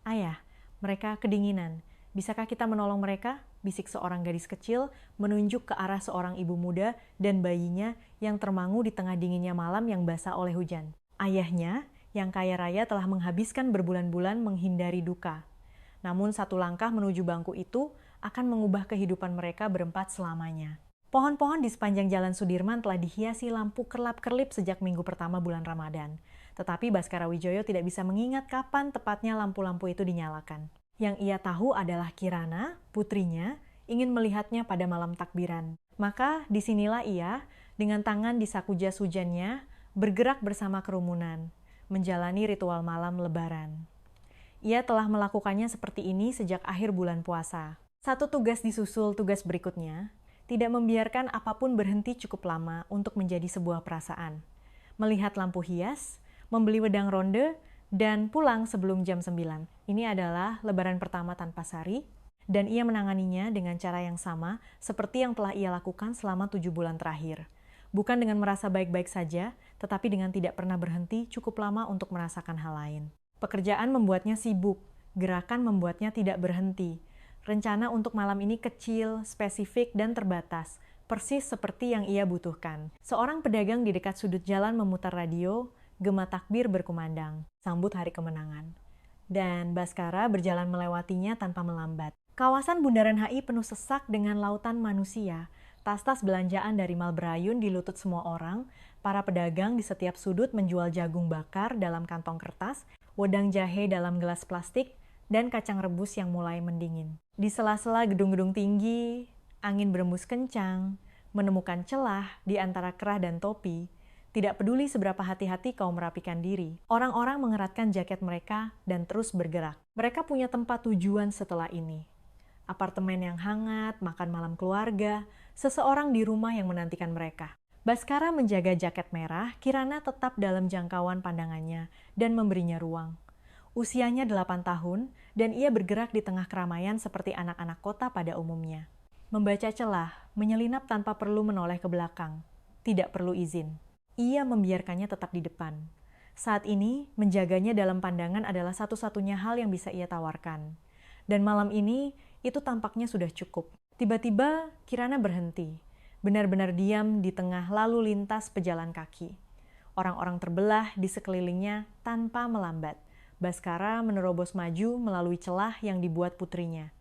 Ayah, mereka kedinginan. Bisakah kita menolong mereka? Bisik seorang gadis kecil menunjuk ke arah seorang ibu muda dan bayinya yang termangu di tengah dinginnya malam yang basah oleh hujan. Ayahnya, yang kaya raya, telah menghabiskan berbulan-bulan menghindari duka. Namun satu langkah menuju bangku itu akan mengubah kehidupan mereka berempat selamanya. Pohon-pohon di sepanjang Jalan Sudirman telah dihiasi lampu kerlap-kerlip sejak minggu pertama bulan Ramadan. Tetapi Baskara Wijaya tidak bisa mengingat kapan tepatnya lampu-lampu itu dinyalakan. Yang ia tahu adalah Kirana, putrinya, ingin melihatnya pada malam takbiran. Maka disinilah ia, dengan tangan di saku jas hujannya, bergerak bersama kerumunan, menjalani ritual malam lebaran. Ia telah melakukannya seperti ini sejak akhir bulan puasa. Satu tugas disusul tugas berikutnya, tidak membiarkan apapun berhenti cukup lama untuk menjadi sebuah perasaan. Melihat lampu hias, membeli wedang ronde, dan pulang sebelum jam 9. Ini adalah lebaran pertama tanpa Sari, dan ia menanganinya dengan cara yang sama seperti yang telah ia lakukan selama 7 bulan terakhir. Bukan dengan merasa baik-baik saja, tetapi dengan tidak pernah berhenti cukup lama untuk merasakan hal lain. Pekerjaan membuatnya sibuk, gerakan membuatnya tidak berhenti. Rencana untuk malam ini kecil, spesifik, dan terbatas, persis seperti yang ia butuhkan. Seorang pedagang di dekat sudut jalan memutar radio, gema takbir berkumandang, sambut hari kemenangan. Dan Baskara berjalan melewatinya tanpa melambat. Kawasan Bundaran HI penuh sesak dengan lautan manusia. Tas-tas belanjaan dari mal berayun di lutut semua orang, para pedagang di setiap sudut menjual jagung bakar dalam kantong kertas, wedang jahe dalam gelas plastik, dan kacang rebus yang mulai mendingin. Di sela-sela gedung-gedung tinggi, angin berembus kencang, menemukan celah di antara kerah dan topi. Tidak peduli seberapa hati-hati kau merapikan diri, orang-orang mengeratkan jaket mereka dan terus bergerak. Mereka punya tempat tujuan setelah ini. Apartemen yang hangat, makan malam keluarga, seseorang di rumah yang menantikan mereka. Baskara menjaga jaket merah, Kirana tetap dalam jangkauan pandangannya dan memberinya ruang. Usianya 8 tahun, dan ia bergerak di tengah keramaian seperti anak-anak kota pada umumnya. Membaca celah, menyelinap tanpa perlu menoleh ke belakang. Tidak perlu izin. Ia membiarkannya tetap di depan. Saat ini, menjaganya dalam pandangan adalah satu-satunya hal yang bisa ia tawarkan. Dan malam ini, itu tampaknya sudah cukup. Tiba-tiba, Kirana berhenti. Benar-benar diam di tengah lalu lintas pejalan kaki. Orang-orang terbelah di sekelilingnya tanpa melambat. Baskara menerobos maju melalui celah yang dibuat putrinya.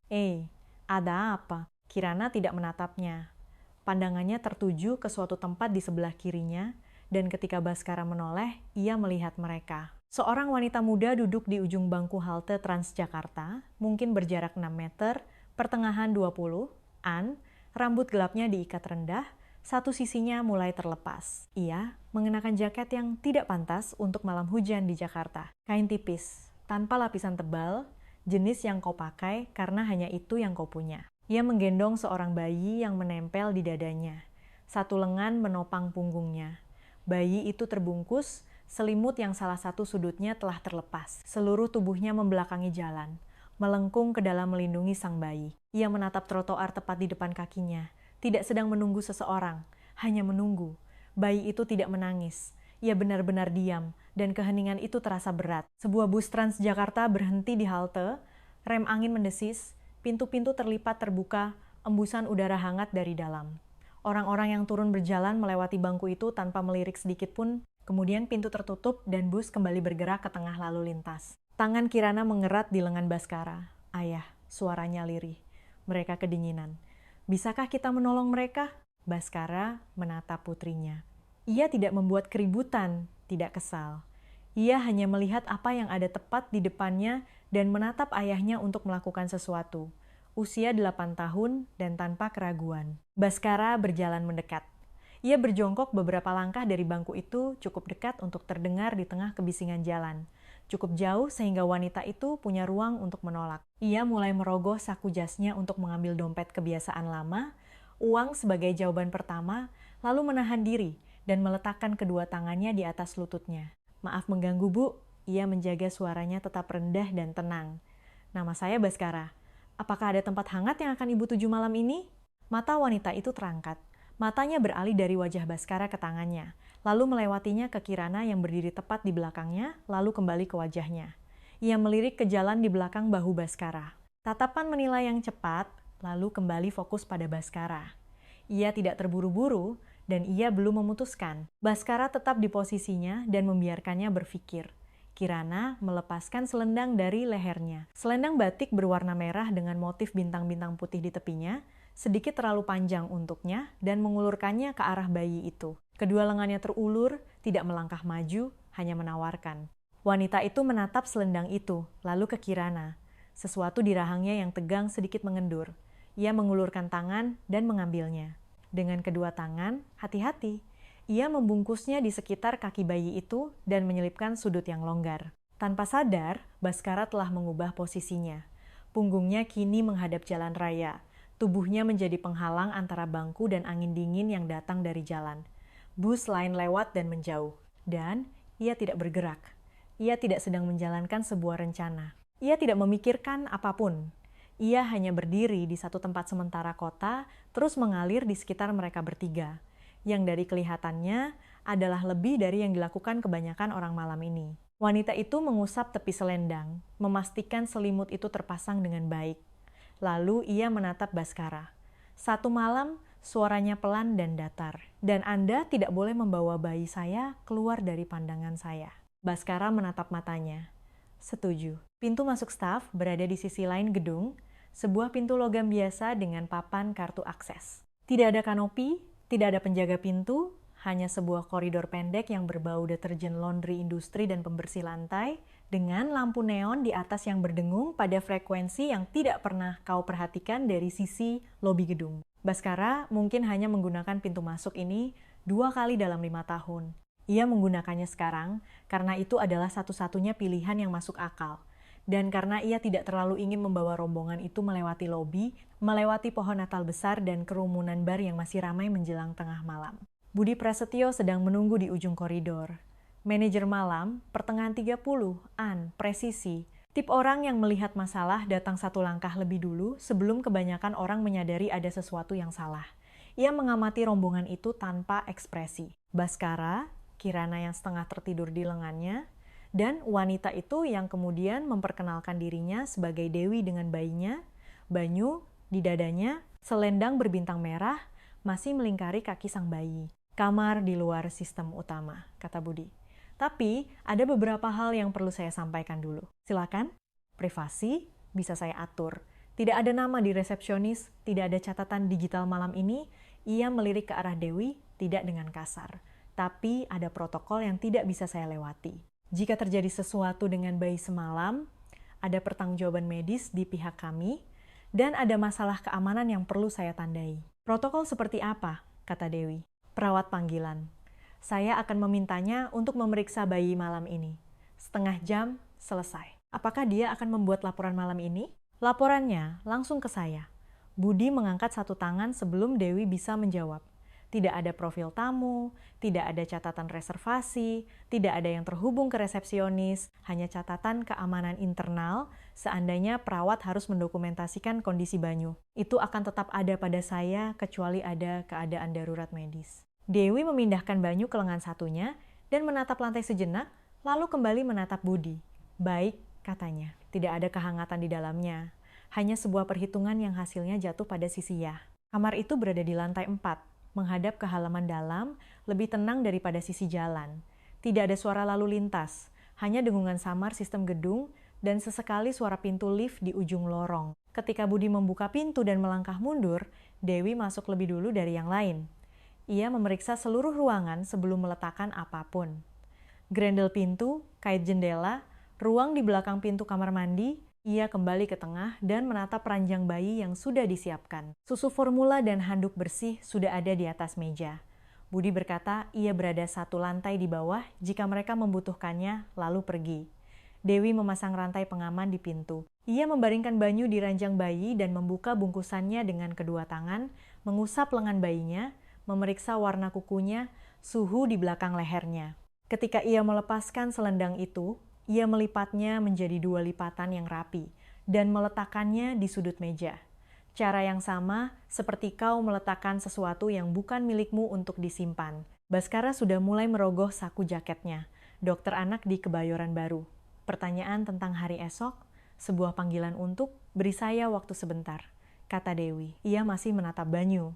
Ada apa? Kirana tidak menatapnya. Pandangannya tertuju ke suatu tempat di sebelah kirinya, dan ketika Baskara menoleh, ia melihat mereka. Seorang wanita muda duduk di ujung bangku halte Transjakarta, mungkin berjarak 6 meter, pertengahan 20-an, rambut gelapnya diikat rendah, satu sisinya mulai terlepas. Ia mengenakan jaket yang tidak pantas untuk malam hujan di Jakarta. Kain tipis, tanpa lapisan tebal, jenis yang kau pakai karena hanya itu yang kau punya. Ia menggendong seorang bayi yang menempel di dadanya. Satu lengan menopang punggungnya. Bayi itu terbungkus, selimut yang salah satu sudutnya telah terlepas. Seluruh tubuhnya membelakangi jalan, melengkung ke dalam melindungi sang bayi. Ia menatap trotoar tepat di depan kakinya. Tidak sedang menunggu seseorang, hanya menunggu. Bayi itu tidak menangis. Ia benar-benar diam, dan keheningan itu terasa berat. Sebuah bus Transjakarta berhenti di halte, rem angin mendesis, pintu-pintu terlipat terbuka, embusan udara hangat dari dalam. Orang-orang yang turun berjalan melewati bangku itu tanpa melirik sedikit pun, kemudian pintu tertutup dan bus kembali bergerak ke tengah lalu lintas. Tangan Kirana mengerat di lengan Baskara. Ayah, suaranya lirih. Mereka kedinginan. Bisakah kita menolong mereka? Baskara menatap putrinya. Ia tidak membuat keributan, tidak kesal. Ia hanya melihat apa yang ada tepat di depannya dan menatap ayahnya untuk melakukan sesuatu. Usia 8 tahun dan tanpa keraguan. Baskara berjalan mendekat. Ia berjongkok beberapa langkah dari bangku itu cukup dekat untuk terdengar di tengah kebisingan jalan. Cukup jauh sehingga wanita itu punya ruang untuk menolak. Ia mulai merogoh saku jasnya untuk mengambil dompet kebiasaan lama, uang sebagai jawaban pertama, lalu menahan diri dan meletakkan kedua tangannya di atas lututnya. Maaf mengganggu, Bu. Ia menjaga suaranya tetap rendah dan tenang. Nama saya Baskara. Apakah ada tempat hangat yang akan Ibu tuju malam ini? Mata wanita itu terangkat. Matanya beralih dari wajah Baskara ke tangannya, lalu melewatinya ke Kirana yang berdiri tepat di belakangnya, lalu kembali ke wajahnya. Ia melirik ke jalan di belakang bahu Baskara. Tatapan menilai yang cepat, lalu kembali fokus pada Baskara. Ia tidak terburu-buru, dan ia belum memutuskan. Baskara tetap di posisinya dan membiarkannya berpikir. Kirana melepaskan selendang dari lehernya. Selendang batik berwarna merah dengan motif bintang-bintang putih di tepinya, sedikit terlalu panjang untuknya, dan mengulurkannya ke arah bayi itu. Kedua lengannya terulur, tidak melangkah maju, hanya menawarkan. Wanita itu menatap selendang itu, lalu ke Kirana. Sesuatu di rahangnya yang tegang sedikit mengendur. Ia mengulurkan tangan dan mengambilnya. Dengan kedua tangan, hati-hati. Ia membungkusnya di sekitar kaki bayi itu dan menyelipkan sudut yang longgar. Tanpa sadar, Baskara telah mengubah posisinya. Punggungnya kini menghadap jalan raya. Tubuhnya menjadi penghalang antara bangku dan angin dingin yang datang dari jalan. Bus lain lewat dan menjauh. Dan ia tidak bergerak. Ia tidak sedang menjalankan sebuah rencana. Ia tidak memikirkan apapun. Ia hanya berdiri di satu tempat sementara kota, terus mengalir di sekitar mereka bertiga. Yang dari kelihatannya adalah lebih dari yang dilakukan kebanyakan orang malam ini. Wanita itu mengusap tepi selendang, memastikan selimut itu terpasang dengan baik. Lalu ia menatap Baskara. Satu malam, suaranya pelan dan datar. Dan Anda tidak boleh membawa bayi saya keluar dari pandangan saya. Baskara menatap matanya. Setuju. Pintu masuk staf berada di sisi lain gedung, sebuah pintu logam biasa dengan papan kartu akses. Tidak ada kanopi, tidak ada penjaga pintu, hanya sebuah koridor pendek yang berbau deterjen laundry industri dan pembersih lantai, dengan lampu neon di atas yang berdengung pada frekuensi yang tidak pernah kau perhatikan dari sisi lobi gedung. Baskara mungkin hanya menggunakan pintu masuk ini 2 kali dalam 5 tahun. Ia menggunakannya sekarang karena itu adalah satu-satunya pilihan yang masuk akal. Dan karena ia tidak terlalu ingin membawa rombongan itu melewati lobi, melewati pohon Natal besar dan kerumunan bar yang masih ramai menjelang tengah malam. Budi Prasetyo sedang menunggu di ujung koridor. Manajer malam, pertengahan 30, An, presisi. Tip orang yang melihat masalah datang satu langkah lebih dulu sebelum kebanyakan orang menyadari ada sesuatu yang salah. Ia mengamati rombongan itu tanpa ekspresi. Baskara, Kirana yang setengah tertidur di lengannya, dan wanita itu yang kemudian memperkenalkan dirinya sebagai Dewi dengan bayinya, Banyu di dadanya, selendang berbintang merah, masih melingkari kaki sang bayi. Kamar di luar sistem utama, kata Budi. Tapi ada beberapa hal yang perlu saya sampaikan dulu. Silakan, privasi bisa saya atur. Tidak ada nama di resepsionis, tidak ada catatan digital malam ini. Ia melirik ke arah Dewi, tidak dengan kasar. Tapi ada protokol yang tidak bisa saya lewati. Jika terjadi sesuatu dengan bayi semalam, ada pertanggungjawaban medis di pihak kami, dan ada masalah keamanan yang perlu saya tandai. Protokol seperti apa? Kata Dewi. Perawat panggilan. Saya akan memintanya untuk memeriksa bayi malam ini. Setengah jam, selesai. Apakah dia akan membuat laporan malam ini? Laporannya langsung ke saya. Budi mengangkat satu tangan sebelum Dewi bisa menjawab. Tidak ada profil tamu, tidak ada catatan reservasi, tidak ada yang terhubung ke resepsionis, hanya catatan keamanan internal seandainya perawat harus mendokumentasikan kondisi Banyu. Itu akan tetap ada pada saya kecuali ada keadaan darurat medis. Dewi memindahkan Banyu ke lengan satunya dan menatap lantai sejenak, lalu kembali menatap Budi. Baik, katanya, tidak ada kehangatan di dalamnya. Hanya sebuah perhitungan yang hasilnya jatuh pada sisi ya. Kamar itu berada di lantai 4. Menghadap ke halaman dalam, lebih tenang daripada sisi jalan. Tidak ada suara lalu lintas, hanya dengungan samar sistem gedung dan sesekali suara pintu lift di ujung lorong. Ketika Budi membuka pintu dan melangkah mundur, Dewi masuk lebih dulu dari yang lain. Ia memeriksa seluruh ruangan sebelum meletakkan apapun. Grendel pintu, kait jendela, ruang di belakang pintu kamar mandi. Ia kembali ke tengah dan menatap ranjang bayi yang sudah disiapkan. Susu formula dan handuk bersih sudah ada di atas meja. Budi berkata ia berada satu lantai di bawah jika mereka membutuhkannya, lalu pergi. Dewi memasang rantai pengaman di pintu. Ia membaringkan Banyu di ranjang bayi dan membuka bungkusannya dengan kedua tangan, mengusap lengan bayinya, memeriksa warna kukunya, suhu di belakang lehernya. Ketika ia melepaskan selendang itu, ia melipatnya menjadi 2 lipatan yang rapi dan meletakkannya di sudut meja. Cara yang sama seperti kau meletakkan sesuatu yang bukan milikmu untuk disimpan. Baskara sudah mulai merogoh saku jaketnya, dokter anak di Kebayoran Baru. Pertanyaan tentang hari esok, sebuah panggilan untuk beri saya waktu sebentar, kata Dewi. Ia masih menatap Banyu.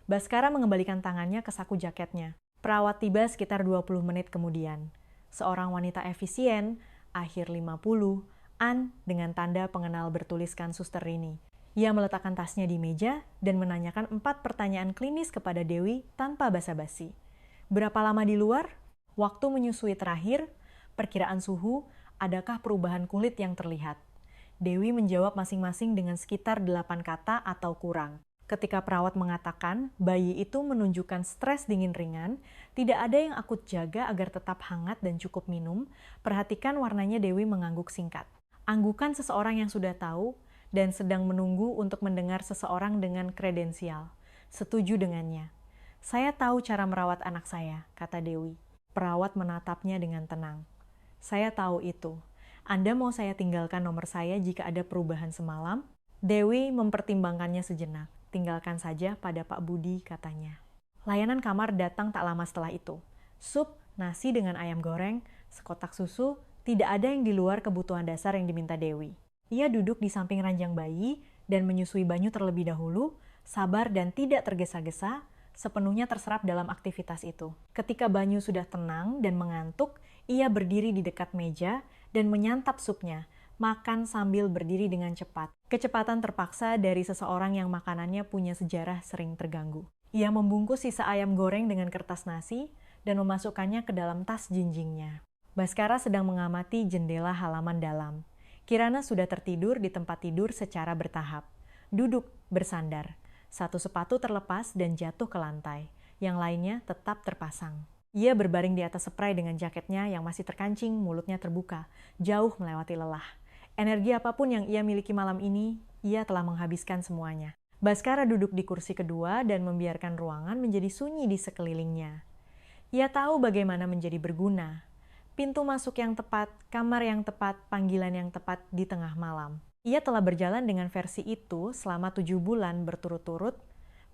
Baskara mengembalikan tangannya ke saku jaketnya. Perawat tiba sekitar 20 menit kemudian. Seorang wanita efisien, akhir 50, An dengan tanda pengenal bertuliskan Suster Rini. Ia meletakkan tasnya di meja dan menanyakan 4 pertanyaan klinis kepada Dewi tanpa basa-basi. Berapa lama di luar? Waktu menyusui terakhir? Perkiraan suhu? Adakah perubahan kulit yang terlihat? Dewi menjawab masing-masing dengan sekitar 8 kata atau kurang. Ketika perawat mengatakan bayi itu menunjukkan stres dingin ringan, tidak ada yang aku jaga agar tetap hangat dan cukup minum, perhatikan warnanya Dewi mengangguk singkat. Anggukan seseorang yang sudah tahu dan sedang menunggu untuk mendengar seseorang dengan kredensial. Setuju dengannya. Saya tahu cara merawat anak saya, kata Dewi. Perawat menatapnya dengan tenang. Saya tahu itu. Anda mau saya tinggalkan nomor saya jika ada perubahan semalam? Dewi mempertimbangkannya sejenak. Tinggalkan saja pada Pak Budi, katanya. Layanan kamar datang tak lama setelah itu. Sup, nasi dengan ayam goreng, sekotak susu, tidak ada yang di luar kebutuhan dasar yang diminta Dewi. Ia duduk di samping ranjang bayi dan menyusui Banyu terlebih dahulu, sabar dan tidak tergesa-gesa, sepenuhnya terserap dalam aktivitas itu. Ketika Banyu sudah tenang dan mengantuk, ia berdiri di dekat meja dan menyantap supnya, makan sambil berdiri dengan cepat. Kecepatan terpaksa dari seseorang yang makanannya punya sejarah sering terganggu. Ia membungkus sisa ayam goreng dengan kertas nasi dan memasukkannya ke dalam tas jinjingnya. Baskara sedang mengamati jendela halaman dalam. Kirana sudah tertidur di tempat tidur secara bertahap. Duduk, bersandar. Satu sepatu terlepas dan jatuh ke lantai. Yang lainnya tetap terpasang. Ia berbaring di atas spray dengan jaketnya yang masih terkancing, mulutnya terbuka, jauh melewati lelah. Energi apapun yang ia miliki malam ini, ia telah menghabiskan semuanya. Baskara duduk di kursi kedua dan membiarkan ruangan menjadi sunyi di sekelilingnya. Ia tahu bagaimana menjadi berguna. Pintu masuk yang tepat, kamar yang tepat, panggilan yang tepat di tengah malam. Ia telah berjalan dengan versi itu selama 7 bulan berturut-turut.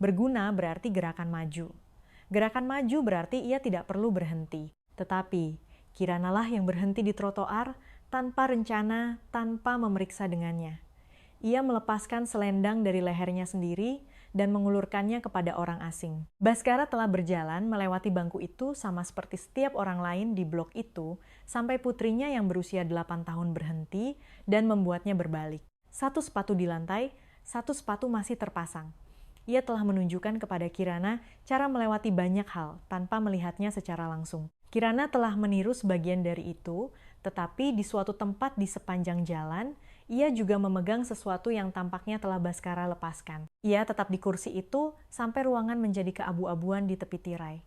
Berguna berarti gerakan maju. Gerakan maju berarti ia tidak perlu berhenti. Tetapi, Kiranalah yang berhenti di trotoar tanpa rencana, tanpa memeriksa dengannya. Ia melepaskan selendang dari lehernya sendiri dan mengulurkannya kepada orang asing. Baskara telah berjalan melewati bangku itu sama seperti setiap orang lain di blok itu, sampai putrinya yang berusia 8 tahun berhenti dan membuatnya berbalik. Satu sepatu di lantai, satu sepatu masih terpasang. Ia telah menunjukkan kepada Kirana cara melewati banyak hal tanpa melihatnya secara langsung. Kirana telah meniru sebagian dari itu, tetapi di suatu tempat di sepanjang jalan, ia juga memegang sesuatu yang tampaknya telah Baskara lepaskan. Ia tetap di kursi itu sampai ruangan menjadi keabu-abuan di tepi tirai.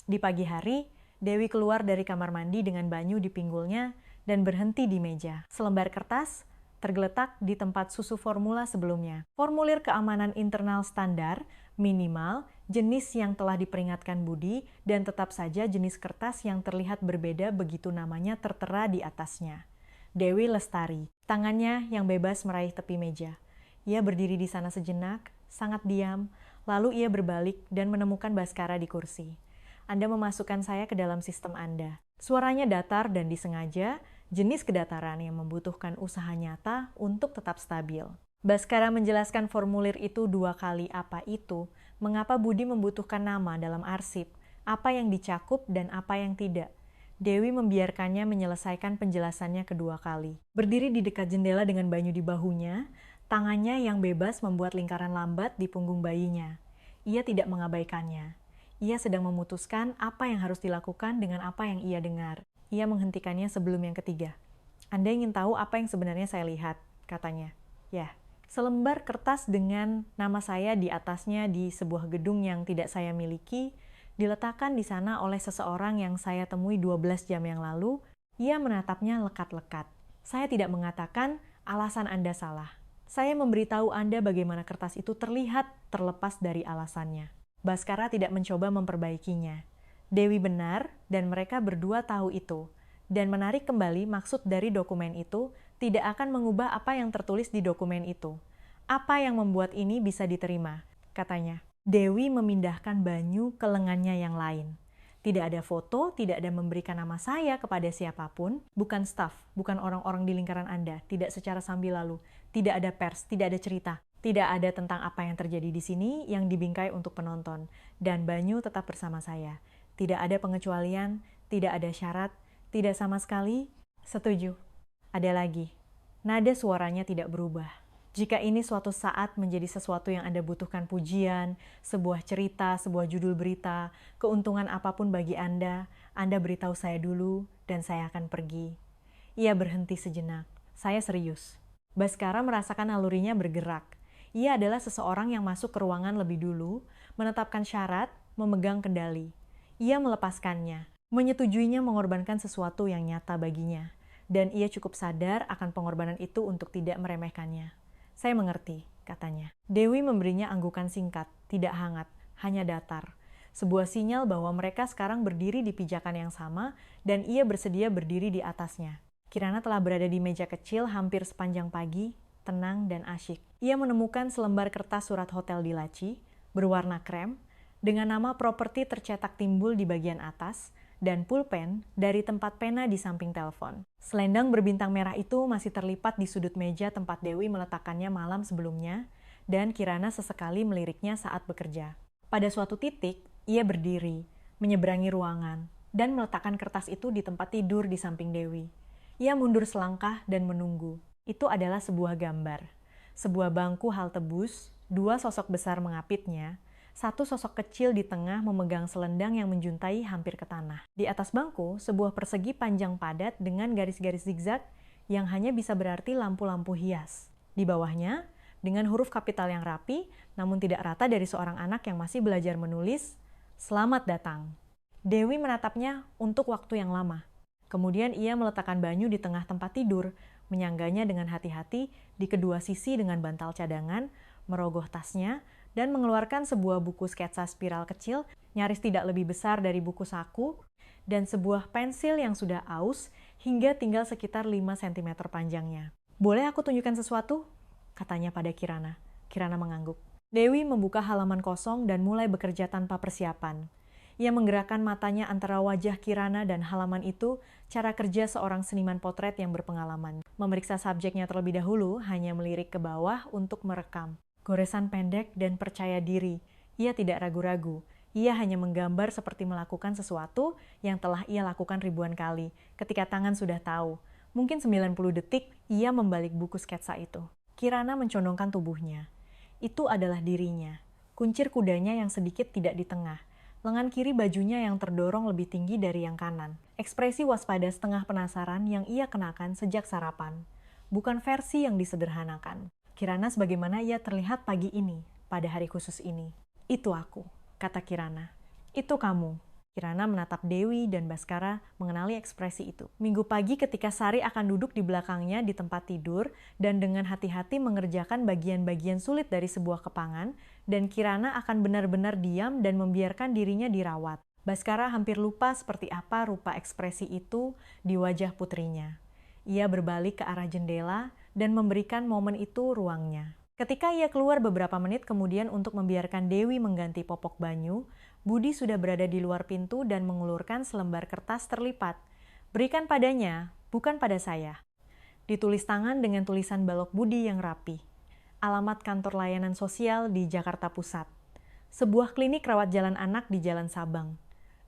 Di pagi hari, Dewi keluar dari kamar mandi dengan Banyu di pinggulnya dan berhenti di meja. Selembar kertas tergeletak di tempat susu formula sebelumnya. Formulir keamanan internal standar, minimal, jenis yang telah diperingatkan Budi, dan tetap saja jenis kertas yang terlihat berbeda begitu namanya tertera di atasnya. Dewi Lestari, tangannya yang bebas meraih tepi meja. Ia berdiri di sana sejenak, sangat diam, lalu ia berbalik dan menemukan Baskara di kursi. Anda memasukkan saya ke dalam sistem Anda. Suaranya datar dan disengaja, jenis kedataran yang membutuhkan usaha nyata untuk tetap stabil. Baskara menjelaskan formulir itu 2 kali apa itu, mengapa Budi membutuhkan nama dalam arsip, apa yang dicakup dan apa yang tidak. Dewi membiarkannya menyelesaikan penjelasannya kedua kali. Berdiri di dekat jendela dengan Banyu di bahunya, tangannya yang bebas membuat lingkaran lambat di punggung bayinya. Ia tidak mengabaikannya. Ia sedang memutuskan apa yang harus dilakukan dengan apa yang ia dengar. Ia menghentikannya sebelum yang ketiga. Anda ingin tahu apa yang sebenarnya saya lihat, katanya. Ya, selembar kertas dengan nama saya di atasnya di sebuah gedung yang tidak saya miliki, diletakkan di sana oleh seseorang yang saya temui 12 jam yang lalu. Ia menatapnya lekat-lekat. Saya tidak mengatakan alasan Anda salah. Saya memberitahu Anda bagaimana kertas itu terlihat terlepas dari alasannya. Baskara tidak mencoba memperbaikinya. Dewi benar dan mereka berdua tahu itu. Dan menarik kembali maksud dari dokumen itu tidak akan mengubah apa yang tertulis di dokumen itu. Apa yang membuat ini bisa diterima, katanya. Dewi memindahkan Banyu ke lengannya yang lain. Tidak ada foto, tidak ada memberikan nama saya kepada siapapun, bukan staf, bukan orang-orang di lingkaran Anda, tidak secara sambil lalu, tidak ada pers, tidak ada cerita, tidak ada tentang apa yang terjadi di sini yang dibingkai untuk penonton, dan Banyu tetap bersama saya. Tidak ada pengecualian, tidak ada syarat, tidak sama sekali, setuju. Ada lagi, nada suaranya tidak berubah. Jika ini suatu saat menjadi sesuatu yang Anda butuhkan pujian, sebuah cerita, sebuah judul berita, keuntungan apapun bagi Anda beritahu saya dulu dan saya akan pergi. Ia berhenti sejenak. Saya serius. Baskara merasakan nalurinya bergerak. Ia adalah seseorang yang masuk ke ruangan lebih dulu, menetapkan syarat, memegang kendali. Ia melepaskannya, menyetujuinya mengorbankan sesuatu yang nyata baginya. Dan ia cukup sadar akan pengorbanan itu untuk tidak meremehkannya. Saya mengerti, katanya. Dewi memberinya anggukan singkat, tidak hangat, hanya datar. Sebuah sinyal bahwa mereka sekarang berdiri di pijakan yang sama dan ia bersedia berdiri di atasnya. Kirana telah berada di meja kecil hampir sepanjang pagi, tenang dan asyik. Ia menemukan selembar kertas surat hotel di laci, berwarna krem, dengan nama properti tercetak timbul di bagian atas, dan pulpen dari tempat pena di samping telepon. Selendang berbintang merah itu masih terlipat di sudut meja tempat Dewi meletakkannya malam sebelumnya, dan Kirana sesekali meliriknya saat bekerja. Pada suatu titik, ia berdiri, menyeberangi ruangan, dan meletakkan kertas itu di tempat tidur di samping Dewi. Ia mundur selangkah dan menunggu. Itu adalah sebuah gambar. Sebuah bangku halte bus, dua sosok besar mengapitnya, satu sosok kecil di tengah memegang selendang yang menjuntai hampir ke tanah. Di atas bangku, sebuah persegi panjang padat dengan garis-garis zigzag yang hanya bisa berarti lampu-lampu hias. Di bawahnya, dengan huruf kapital yang rapi, namun tidak rata dari seorang anak yang masih belajar menulis, "Selamat datang." Dewi menatapnya untuk waktu yang lama. Kemudian ia meletakkan Banyu di tengah tempat tidur, menyangganya dengan hati-hati di kedua sisi dengan bantal cadangan, merogoh tasnya, dan mengeluarkan sebuah buku sketsa spiral kecil, nyaris tidak lebih besar dari buku saku, dan sebuah pensil yang sudah aus hingga tinggal sekitar 5 cm panjangnya. "Boleh aku tunjukkan sesuatu?" katanya pada Kirana. Kirana mengangguk. Dewi membuka halaman kosong dan mulai bekerja tanpa persiapan. Ia menggerakkan matanya antara wajah Kirana dan halaman itu, cara kerja seorang seniman potret yang berpengalaman. Memeriksa subjeknya terlebih dahulu, hanya melirik ke bawah untuk merekam. Goresan pendek dan percaya diri. Ia tidak ragu-ragu. Ia hanya menggambar seperti melakukan sesuatu yang telah ia lakukan ribuan kali. Ketika tangan sudah tahu, mungkin 90 detik, ia membalik buku sketsa itu. Kirana mencondongkan tubuhnya. Itu adalah dirinya. Kuncir kudanya yang sedikit tidak di tengah. Lengan kiri bajunya yang terdorong lebih tinggi dari yang kanan. Ekspresi waspada setengah penasaran yang ia kenakan sejak sarapan. Bukan versi yang disederhanakan. Kirana sebagaimana ia terlihat pagi ini, pada hari khusus ini. "Itu aku," kata Kirana. "Itu kamu." Kirana menatap Dewi dan Baskara mengenali ekspresi itu. Minggu pagi ketika Sari akan duduk di belakangnya di tempat tidur dan dengan hati-hati mengerjakan bagian-bagian sulit dari sebuah kepangan, dan Kirana akan benar-benar diam dan membiarkan dirinya dirawat. Baskara hampir lupa seperti apa rupa ekspresi itu di wajah putrinya. Ia berbalik ke arah jendela dan memberikan momen itu ruangnya. Ketika ia keluar beberapa menit kemudian untuk membiarkan Dewi mengganti popok Banyu, Budi sudah berada di luar pintu dan mengulurkan selembar kertas terlipat. "Berikan padanya, bukan pada saya." Ditulis tangan dengan tulisan balok Budi yang rapi. Alamat kantor layanan sosial di Jakarta Pusat. Sebuah klinik rawat jalan anak di Jalan Sabang.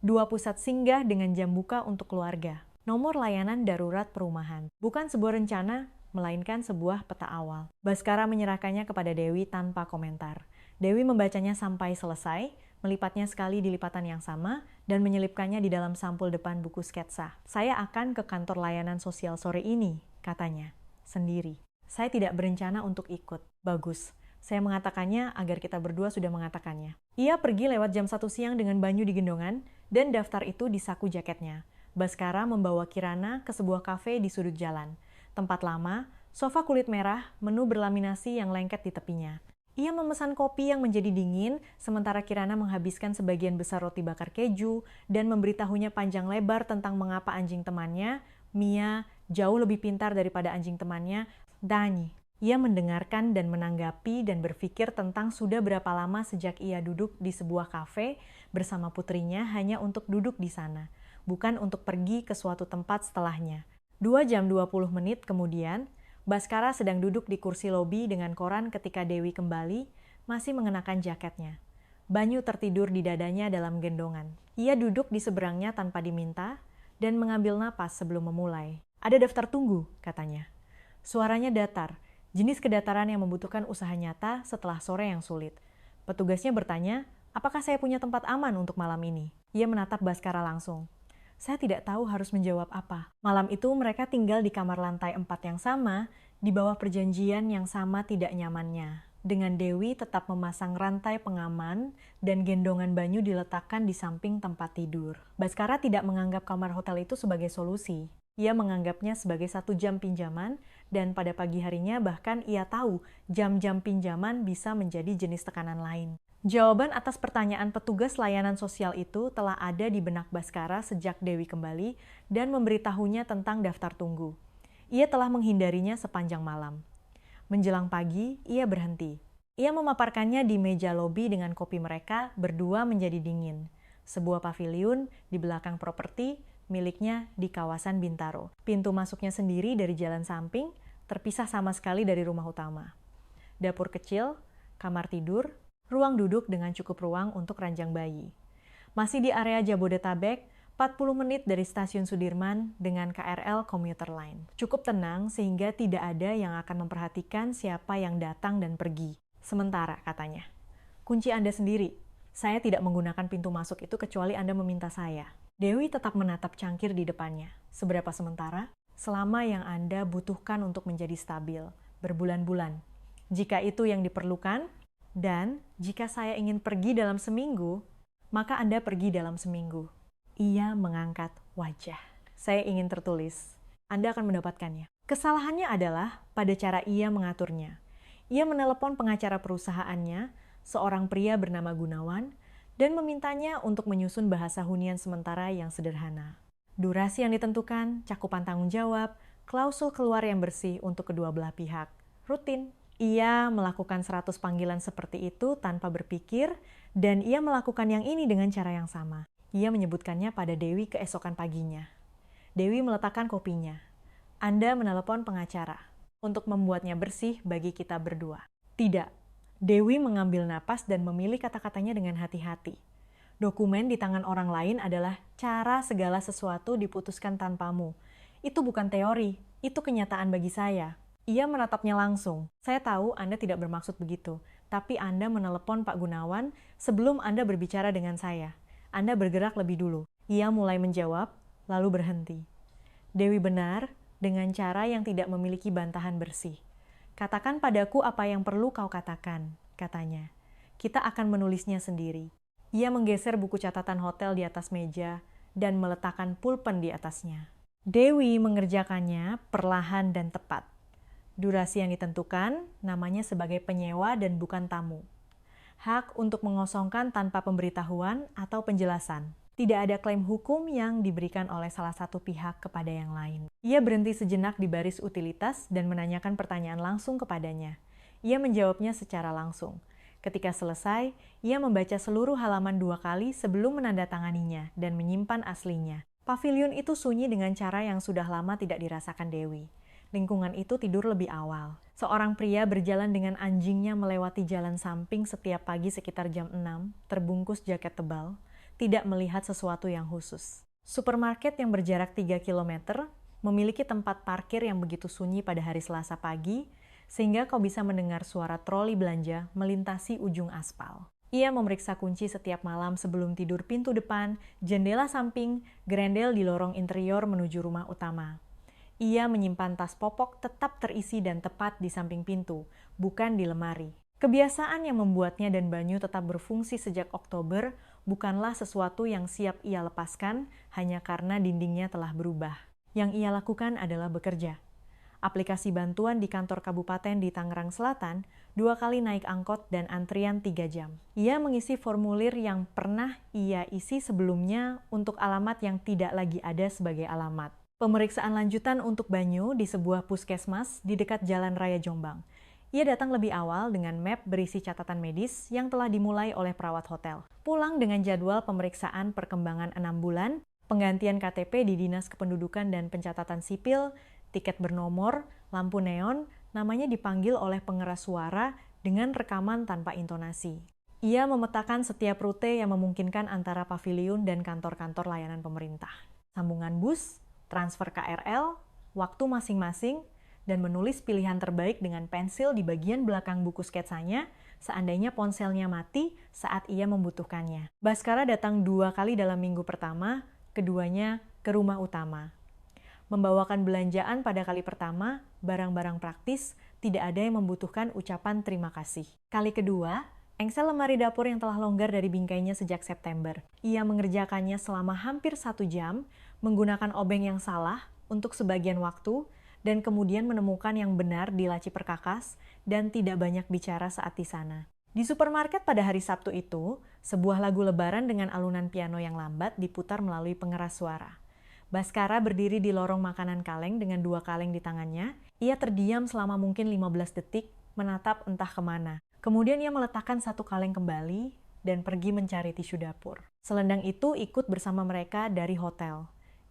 2 pusat singgah dengan jam buka untuk keluarga. Nomor layanan darurat perumahan. Bukan sebuah rencana, melainkan sebuah peta awal. Baskara menyerahkannya kepada Dewi tanpa komentar. Dewi membacanya sampai selesai, melipatnya sekali di lipatan yang sama, dan menyelipkannya di dalam sampul depan buku sketsa. "Saya akan ke kantor layanan sosial sore ini," katanya, sendiri. "Saya tidak berencana untuk ikut." "Bagus. Saya mengatakannya agar kita berdua sudah mengatakannya." Ia pergi lewat jam 1 siang dengan Banyu di gendongan, dan daftar itu di saku jaketnya. Baskara membawa Kirana ke sebuah kafe di sudut jalan. Tempat lama, sofa kulit merah, menu berlaminasi yang lengket di tepinya. Ia memesan kopi yang menjadi dingin, sementara Kirana menghabiskan sebagian besar roti bakar keju dan memberitahunya panjang lebar tentang mengapa anjing temannya, Mia, jauh lebih pintar daripada anjing temannya, Dani. Ia mendengarkan dan menanggapi dan berpikir tentang sudah berapa lama sejak ia duduk di sebuah kafe bersama putrinya hanya untuk duduk di sana, bukan untuk pergi ke suatu tempat setelahnya. 2 jam 20 menit kemudian, Baskara sedang duduk di kursi lobi dengan koran ketika Dewi kembali, masih mengenakan jaketnya. Banyu tertidur di dadanya dalam gendongan. Ia duduk di seberangnya tanpa diminta dan mengambil napas sebelum memulai. "Ada daftar tunggu," katanya. Suaranya datar, jenis kedataran yang membutuhkan usaha nyata setelah sore yang sulit. Petugasnya bertanya, apakah saya punya tempat aman untuk malam ini? Ia menatap Baskara langsung. Saya tidak tahu harus menjawab apa. Malam itu mereka tinggal di kamar lantai 4 yang sama, di bawah perjanjian yang sama tidak nyamannya. Dengan Dewi tetap memasang rantai pengaman dan gendongan banyu diletakkan di samping tempat tidur. Baskara tidak menganggap kamar hotel itu sebagai solusi. Ia menganggapnya sebagai 1 jam pinjaman, dan pada pagi harinya bahkan ia tahu jam-jam pinjaman bisa menjadi jenis tekanan lain. Jawaban atas pertanyaan petugas layanan sosial itu telah ada di benak Baskara sejak Dewi kembali dan memberitahunya tentang daftar tunggu. Ia telah menghindarinya sepanjang malam. Menjelang pagi, ia berhenti. Ia memaparkannya di meja lobi dengan kopi mereka berdua menjadi dingin. Sebuah paviliun di belakang properti miliknya di kawasan Bintaro. Pintu masuknya sendiri dari jalan samping, terpisah sama sekali dari rumah utama. Dapur kecil, kamar tidur, ruang duduk dengan cukup ruang untuk ranjang bayi. Masih di area Jabodetabek, 40 menit dari stasiun Sudirman dengan KRL Komuter Line. Cukup tenang sehingga tidak ada yang akan memperhatikan siapa yang datang dan pergi. Sementara, katanya, kunci Anda sendiri. Saya tidak menggunakan pintu masuk itu kecuali Anda meminta saya. Dewi tetap menatap cangkir di depannya. Seberapa sementara? Selama yang Anda butuhkan untuk menjadi stabil, berbulan-bulan. Jika itu yang diperlukan, dan jika saya ingin pergi dalam seminggu, maka Anda pergi dalam seminggu. Ia mengangkat wajah. Saya ingin tertulis. Anda akan mendapatkannya. Kesalahannya adalah pada cara ia mengaturnya. Ia menelepon pengacara perusahaannya, seorang pria bernama Gunawan, dan memintanya untuk menyusun bahasa hunian sementara yang sederhana. Durasi yang ditentukan, cakupan tanggung jawab, klausul keluar yang bersih untuk kedua belah pihak. Rutin. Ia melakukan 100 panggilan seperti itu tanpa berpikir, dan ia melakukan yang ini dengan cara yang sama. Ia menyebutkannya pada Dewi keesokan paginya. Dewi meletakkan kopinya. Anda menelepon pengacara untuk membuatnya bersih bagi kita berdua. Tidak. Dewi mengambil napas dan memilih kata-katanya dengan hati-hati. Dokumen di tangan orang lain adalah cara segala sesuatu diputuskan tanpamu. Itu bukan teori, itu kenyataan bagi saya. Ia menatapnya langsung. Saya tahu Anda tidak bermaksud begitu, tapi Anda menelepon Pak Gunawan sebelum Anda berbicara dengan saya. Anda bergerak lebih dulu. Ia mulai menjawab, lalu berhenti. Dewi benar, dengan cara yang tidak memiliki bantahan bersih. Katakan padaku apa yang perlu kau katakan, katanya. Kita akan menulisnya sendiri. Ia menggeser buku catatan hotel di atas meja dan meletakkan pulpen di atasnya. Dewi mengerjakannya perlahan dan tepat. Durasi yang ditentukan, namanya sebagai penyewa dan bukan tamu. Hak untuk mengosongkan tanpa pemberitahuan atau penjelasan. Tidak ada klaim hukum yang diberikan oleh salah satu pihak kepada yang lain. Ia berhenti sejenak di baris utilitas dan menanyakan pertanyaan langsung kepadanya. Ia menjawabnya secara langsung. Ketika selesai, ia membaca seluruh halaman 2 kali sebelum menandatanganinya dan menyimpan aslinya. Paviliun itu sunyi dengan cara yang sudah lama tidak dirasakan Dewi. Lingkungan itu tidur lebih awal. Seorang pria berjalan dengan anjingnya melewati jalan samping setiap pagi sekitar jam 6, terbungkus jaket tebal, tidak melihat sesuatu yang khusus. Supermarket yang berjarak 3 km memiliki tempat parkir yang begitu sunyi pada hari Selasa pagi, sehingga kau bisa mendengar suara troli belanja melintasi ujung aspal. Ia memeriksa kunci setiap malam sebelum tidur pintu depan, jendela samping, grendel di lorong interior menuju rumah utama. Ia menyimpan tas popok tetap terisi dan tepat di samping pintu, bukan di lemari. Kebiasaan yang membuatnya dan Banyu tetap berfungsi sejak Oktober bukanlah sesuatu yang siap ia lepaskan hanya karena dindingnya telah berubah. Yang ia lakukan adalah bekerja. Aplikasi bantuan di kantor kabupaten di Tangerang Selatan 2 kali naik angkot dan antrian 3 jam. Ia mengisi formulir yang pernah ia isi sebelumnya untuk alamat yang tidak lagi ada sebagai alamat. Pemeriksaan lanjutan untuk Banyu di sebuah puskesmas di dekat Jalan Raya Jombang. Ia datang lebih awal dengan map berisi catatan medis yang telah dimulai oleh perawat hotel. Pulang dengan jadwal pemeriksaan perkembangan 6 bulan, penggantian KTP di Dinas Kependudukan dan Pencatatan Sipil, tiket bernomor, lampu neon, namanya dipanggil oleh pengeras suara dengan rekaman tanpa intonasi. Ia memetakan setiap rute yang memungkinkan antara paviliun dan kantor-kantor layanan pemerintah. Sambungan bus, transfer KRL, waktu masing-masing, dan menulis pilihan terbaik dengan pensil di bagian belakang buku sketsanya seandainya ponselnya mati saat ia membutuhkannya. Baskara datang 2 kali dalam minggu pertama, keduanya ke rumah utama. Membawakan belanjaan pada kali pertama, barang-barang praktis, tidak ada yang membutuhkan ucapan terima kasih. Kali kedua, engsel lemari dapur yang telah longgar dari bingkainya sejak September. Ia mengerjakannya selama hampir 1 jam, menggunakan obeng yang salah untuk sebagian waktu, dan kemudian menemukan yang benar di laci perkakas dan tidak banyak bicara saat di sana. Di supermarket pada hari Sabtu itu, sebuah lagu lebaran dengan alunan piano yang lambat diputar melalui pengeras suara. Baskara berdiri di lorong makanan kaleng dengan 2 kaleng di tangannya. Ia terdiam selama mungkin 15 detik, menatap entah kemana. Kemudian ia meletakkan 1 kaleng kembali dan pergi mencari tisu dapur. Selendang itu ikut bersama mereka dari hotel.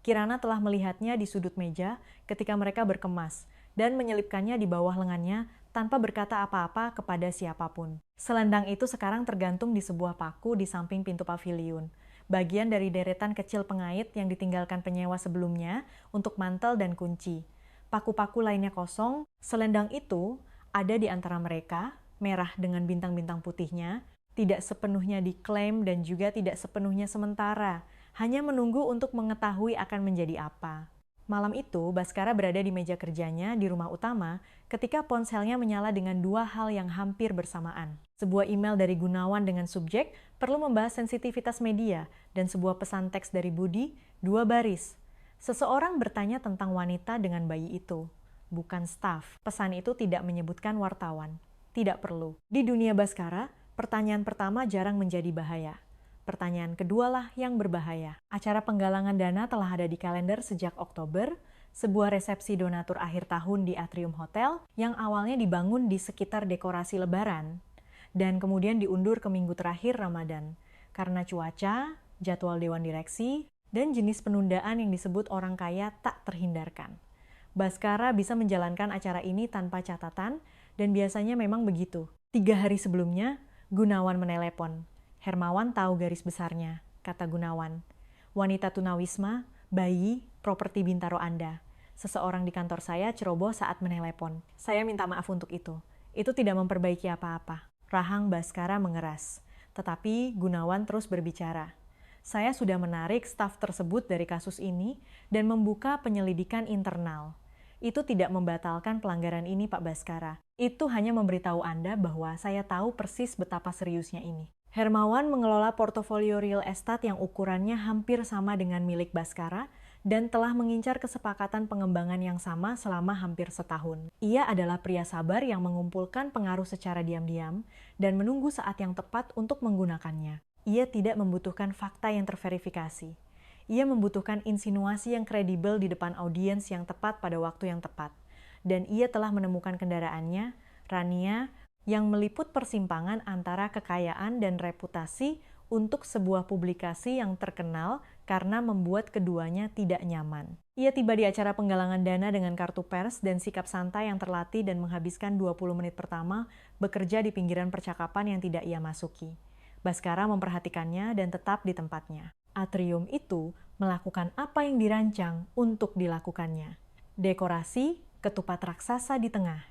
Kirana telah melihatnya di sudut meja ketika mereka berkemas dan menyelipkannya di bawah lengannya tanpa berkata apa-apa kepada siapapun. Selendang itu sekarang tergantung di sebuah paku di samping pintu paviliun, bagian dari deretan kecil pengait yang ditinggalkan penyewa sebelumnya untuk mantel dan kunci. Paku-paku lainnya kosong, selendang itu ada di antara mereka, merah dengan bintang-bintang putihnya, tidak sepenuhnya diklaim dan juga tidak sepenuhnya sementara, hanya menunggu untuk mengetahui akan menjadi apa. Malam itu, Baskara berada di meja kerjanya di rumah utama ketika ponselnya menyala dengan 2 hal yang hampir bersamaan. Sebuah email dari Gunawan dengan subjek perlu membahas sensitivitas media dan sebuah pesan teks dari Budi, 2 baris. Seseorang bertanya tentang wanita dengan bayi itu, bukan staf. Pesan itu tidak menyebutkan wartawan. Tidak perlu. Di dunia Baskara, pertanyaan pertama jarang menjadi bahaya. Pertanyaan kedualah yang berbahaya. Acara penggalangan dana telah ada di kalender sejak Oktober, sebuah resepsi donatur akhir tahun di Atrium Hotel yang awalnya dibangun di sekitar dekorasi Lebaran dan kemudian diundur ke minggu terakhir Ramadan karena cuaca, jadwal dewan direksi, dan jenis penundaan yang disebut orang kaya tak terhindarkan. Baskara bisa menjalankan acara ini tanpa catatan dan biasanya memang begitu. 3 hari sebelumnya, Gunawan menelepon. Hermawan tahu garis besarnya, kata Gunawan. Wanita tunawisma, bayi, properti Bintaro Anda. Seseorang di kantor saya ceroboh saat menelepon. Saya minta maaf untuk itu. Itu tidak memperbaiki apa-apa. Rahang Baskara mengeras. Tetapi Gunawan terus berbicara. Saya sudah menarik staf tersebut dari kasus ini dan membuka penyelidikan internal. Itu tidak membatalkan pelanggaran ini, Pak Baskara. Itu hanya memberitahu Anda bahwa saya tahu persis betapa seriusnya ini. Hermawan mengelola portofolio real estate yang ukurannya hampir sama dengan milik Baskara dan telah mengincar kesepakatan pengembangan yang sama selama hampir setahun. Ia adalah pria sabar yang mengumpulkan pengaruh secara diam-diam dan menunggu saat yang tepat untuk menggunakannya. Ia tidak membutuhkan fakta yang terverifikasi. Ia membutuhkan insinuasi yang kredibel di depan audiens yang tepat pada waktu yang tepat. Dan ia telah menemukan kendaraannya, Rania, yang meliput persimpangan antara kekayaan dan reputasi untuk sebuah publikasi yang terkenal karena membuat keduanya tidak nyaman. Ia tiba di acara penggalangan dana dengan kartu pers dan sikap santai yang terlatih dan menghabiskan 20 menit pertama bekerja di pinggiran percakapan yang tidak ia masuki. Baskara memperhatikannya dan tetap di tempatnya. Atrium itu melakukan apa yang dirancang untuk dilakukannya. Dekorasi, ketupat raksasa di tengah,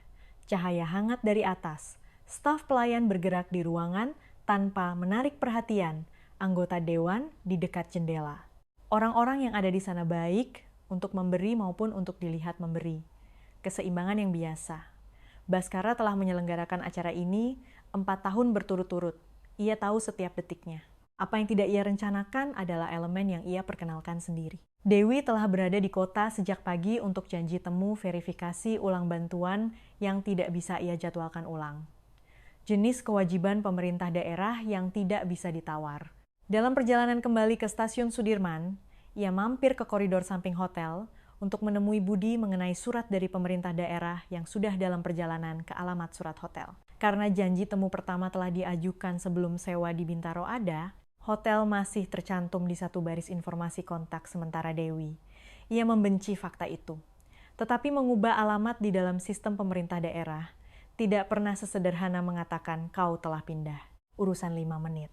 cahaya hangat dari atas, staf pelayan bergerak di ruangan tanpa menarik perhatian anggota dewan di dekat jendela. Orang-orang yang ada di sana baik untuk memberi maupun untuk dilihat memberi. Keseimbangan yang biasa. Baskara telah menyelenggarakan acara ini 4 tahun berturut-turut. Ia tahu setiap detiknya. Apa yang tidak ia rencanakan adalah elemen yang ia perkenalkan sendiri. Dewi telah berada di kota sejak pagi untuk janji temu verifikasi ulang bantuan yang tidak bisa ia jadwalkan ulang. Jenis kewajiban pemerintah daerah yang tidak bisa ditawar. Dalam perjalanan kembali ke stasiun Sudirman, ia mampir ke koridor samping hotel untuk menemui Budi mengenai surat dari pemerintah daerah yang sudah dalam perjalanan ke alamat surat hotel. Karena janji temu pertama telah diajukan sebelum sewa di Bintaro ada, hotel masih tercantum di satu baris informasi kontak sementara Dewi. Ia membenci fakta itu. Tetapi mengubah alamat di dalam sistem pemerintah daerah tidak pernah sesederhana mengatakan kau telah pindah. Urusan 5 menit.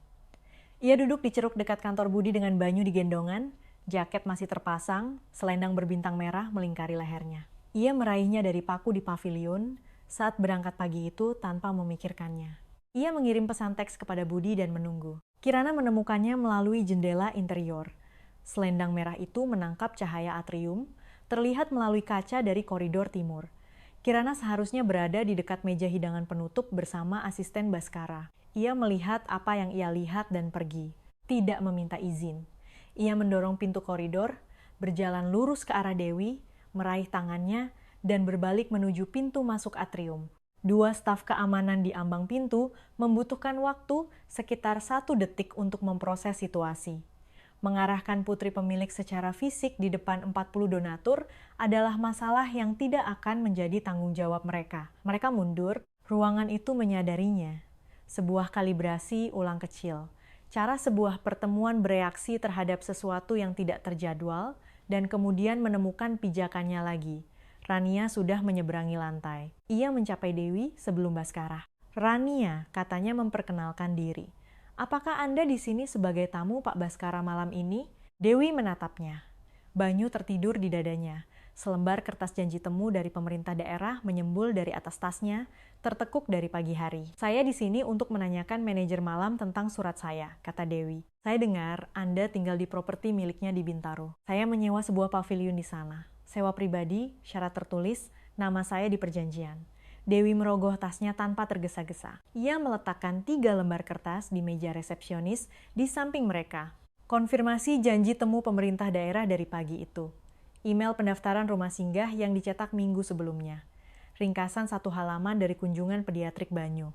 Ia duduk di ceruk dekat kantor Budi dengan Banyu digendongan, jaket masih terpasang, selendang berbintang merah melingkari lehernya. Ia meraihnya dari paku di pavilion saat berangkat pagi itu tanpa memikirkannya. Ia mengirim pesan teks kepada Budi dan menunggu. Kirana menemukannya melalui jendela interior. Selendang merah itu menangkap cahaya atrium, terlihat melalui kaca dari koridor timur. Kirana seharusnya berada di dekat meja hidangan penutup bersama asisten Baskara. Ia melihat apa yang ia lihat dan pergi. Tidak meminta izin. Ia mendorong pintu koridor, berjalan lurus ke arah Dewi, meraih tangannya, dan berbalik menuju pintu masuk atrium. 2 staf keamanan di ambang pintu membutuhkan waktu sekitar 1 detik untuk memproses situasi. Mengarahkan putri pemilik secara fisik di depan 40 donatur adalah masalah yang tidak akan menjadi tanggung jawab mereka. Mereka mundur, ruangan itu menyadarinya. Sebuah kalibrasi ulang kecil. Cara sebuah pertemuan bereaksi terhadap sesuatu yang tidak terjadwal dan kemudian menemukan pijakannya lagi. Rania sudah menyeberangi lantai. Ia mencapai Dewi sebelum Baskara. Rania katanya memperkenalkan diri. Apakah Anda di sini sebagai tamu Pak Baskara malam ini? Dewi menatapnya. Banyu tertidur di dadanya. Selembar kertas janji temu dari pemerintah daerah menyembul dari atas tasnya, tertekuk dari pagi hari. Saya di sini untuk menanyakan manajer malam tentang surat saya, kata Dewi. Saya dengar Anda tinggal di properti miliknya di Bintaro. Saya menyewa sebuah pavilion di sana. Sewa pribadi, syarat tertulis, nama saya di perjanjian. Dewi merogoh tasnya tanpa tergesa-gesa. Ia meletakkan 3 lembar kertas di meja resepsionis di samping mereka. Konfirmasi janji temu pemerintah daerah dari pagi itu. Email pendaftaran rumah singgah yang dicetak minggu sebelumnya. Ringkasan 1 halaman dari kunjungan pediatrik Banyu.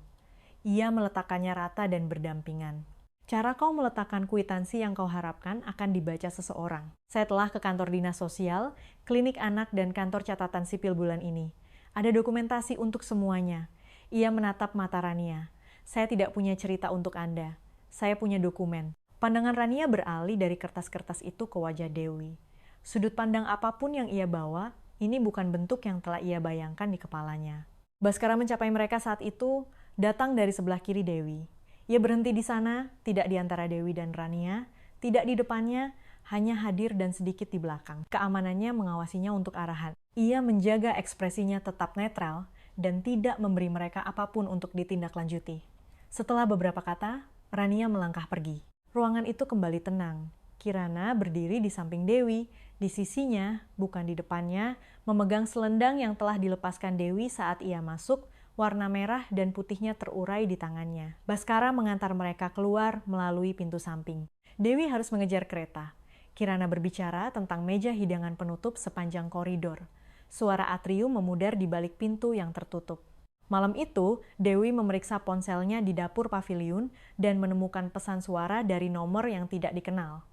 Ia meletakkannya rata dan berdampingan. Cara kau meletakkan kwitansi yang kau harapkan akan dibaca seseorang. Saya telah ke kantor dinas sosial, klinik anak, dan kantor catatan sipil bulan ini. Ada dokumentasi untuk semuanya. Ia menatap mata Rania. Saya tidak punya cerita untuk Anda. Saya punya dokumen. Pandangan Rania beralih dari kertas-kertas itu ke wajah Dewi. Sudut pandang apapun yang ia bawa, ini bukan bentuk yang telah ia bayangkan di kepalanya. Baskara mencapai mereka saat itu, datang dari sebelah kiri Dewi. Ia berhenti di sana, tidak di antara Dewi dan Rania, tidak di depannya, hanya hadir dan sedikit di belakang. Keamanannya mengawasinya untuk arahan. Ia menjaga ekspresinya tetap netral dan tidak memberi mereka apapun untuk ditindaklanjuti. Setelah beberapa kata, Rania melangkah pergi. Ruangan itu kembali tenang. Kirana berdiri di samping Dewi, di sisinya, bukan di depannya, memegang selendang yang telah dilepaskan Dewi saat ia masuk, warna merah dan putihnya terurai di tangannya. Baskara mengantar mereka keluar melalui pintu samping. Dewi harus mengejar kereta. Kirana berbicara tentang meja hidangan penutup sepanjang koridor. Suara atrium memudar di balik pintu yang tertutup. Malam itu, Dewi memeriksa ponselnya di dapur pavilion dan menemukan pesan suara dari nomor yang tidak dikenal.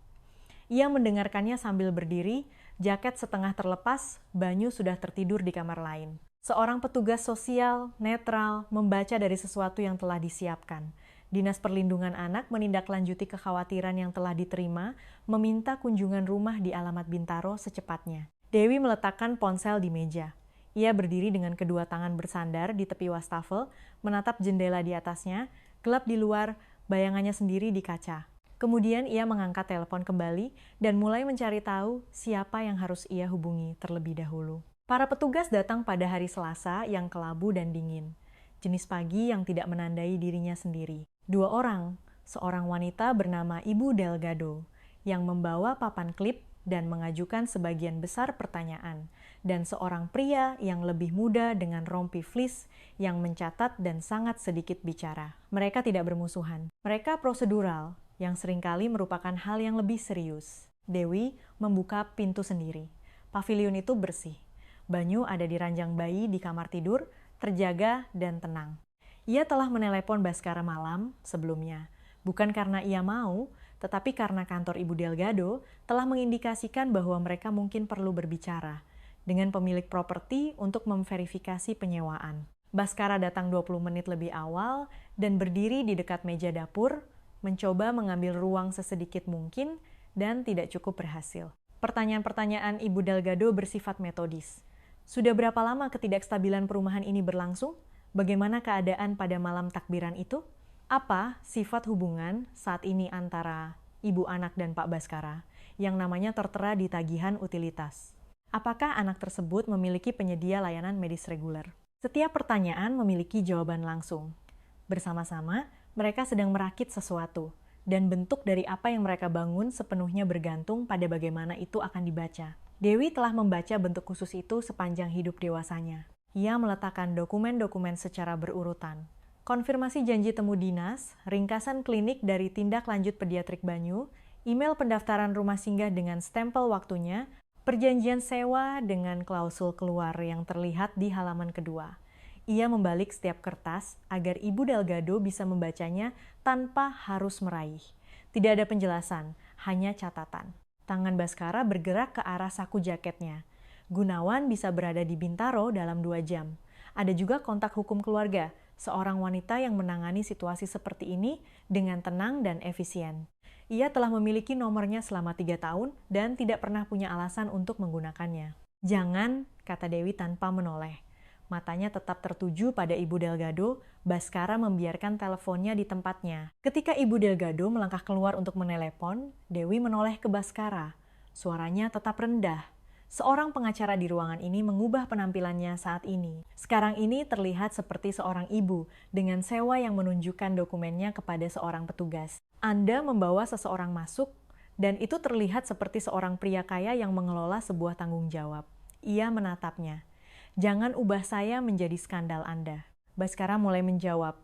Ia mendengarkannya sambil berdiri, jaket setengah terlepas, Banyu sudah tertidur di kamar lain. Seorang petugas sosial, netral, membaca dari sesuatu yang telah disiapkan. Dinas Perlindungan Anak menindaklanjuti kekhawatiran yang telah diterima, meminta kunjungan rumah di alamat Bintaro secepatnya. Dewi meletakkan ponsel di meja. Ia berdiri dengan kedua tangan bersandar di tepi wastafel, menatap jendela di atasnya, gelap di luar, bayangannya sendiri di kaca. Kemudian ia mengangkat telepon kembali dan mulai mencari tahu siapa yang harus ia hubungi terlebih dahulu. Para petugas datang pada hari Selasa yang kelabu dan dingin. Jenis pagi yang tidak menandai dirinya sendiri. 2 orang, seorang wanita bernama Ibu Delgado, yang membawa papan klip dan mengajukan sebagian besar pertanyaan, dan seorang pria yang lebih muda dengan rompi fleece yang mencatat dan sangat sedikit bicara. Mereka tidak bermusuhan. Mereka prosedural, yang seringkali merupakan hal yang lebih serius. Dewi membuka pintu sendiri. Pavilion itu bersih. Banyu ada di ranjang bayi di kamar tidur, terjaga dan tenang. Ia telah menelepon Baskara malam sebelumnya. Bukan karena ia mau, tetapi karena kantor Ibu Delgado telah mengindikasikan bahwa mereka mungkin perlu berbicara. dengan pemilik properti untuk memverifikasi penyewaan. Baskara datang 20 menit lebih awal dan berdiri di dekat meja dapur, mencoba mengambil ruang sesedikit mungkin dan tidak cukup berhasil. Pertanyaan-pertanyaan Ibu Delgado bersifat metodis. Sudah berapa lama ketidakstabilan perumahan ini berlangsung? Bagaimana keadaan pada malam takbiran itu? Apa sifat hubungan saat ini antara ibu anak dan Pak Baskara yang namanya tertera di tagihan utilitas? Apakah anak tersebut memiliki penyedia layanan medis reguler? Setiap pertanyaan memiliki jawaban langsung. Bersama-sama, mereka sedang merakit sesuatu, dan bentuk dari apa yang mereka bangun sepenuhnya bergantung pada bagaimana itu akan dibaca. Dewi telah membaca bentuk khusus itu sepanjang hidup dewasanya. Ia meletakkan dokumen-dokumen secara berurutan. Konfirmasi janji temu dinas, ringkasan klinik dari tindak lanjut pediatrik Banyu, email pendaftaran rumah singgah dengan stempel waktunya, perjanjian sewa dengan klausul keluar yang terlihat di halaman kedua. Ia membalik setiap kertas agar Ibu Delgado bisa membacanya tanpa harus meraih. Tidak ada penjelasan, hanya catatan. Tangan Baskara bergerak ke arah saku jaketnya. Gunawan bisa berada di Bintaro dalam 2 jam. Ada juga kontak hukum keluarga, seorang wanita yang menangani situasi seperti ini dengan tenang dan efisien. Ia telah memiliki nomornya selama 3 tahun dan tidak pernah punya alasan untuk menggunakannya. Jangan, kata Dewi tanpa menoleh. Matanya tetap tertuju pada Ibu Delgado, Baskara membiarkan teleponnya di tempatnya. Ketika Ibu Delgado melangkah keluar untuk menelepon, Dewi menoleh ke Baskara. Suaranya tetap rendah. Seorang pengacara di ruangan ini mengubah penampilannya saat ini. Sekarang ini terlihat seperti seorang ibu dengan sewa yang menunjukkan dokumennya kepada seorang petugas. Anda membawa seseorang masuk, dan itu terlihat seperti seorang pria kaya yang mengelola sebuah tanggung jawab. Ia menatapnya. Jangan ubah saya menjadi skandal Anda. Baskara mulai menjawab.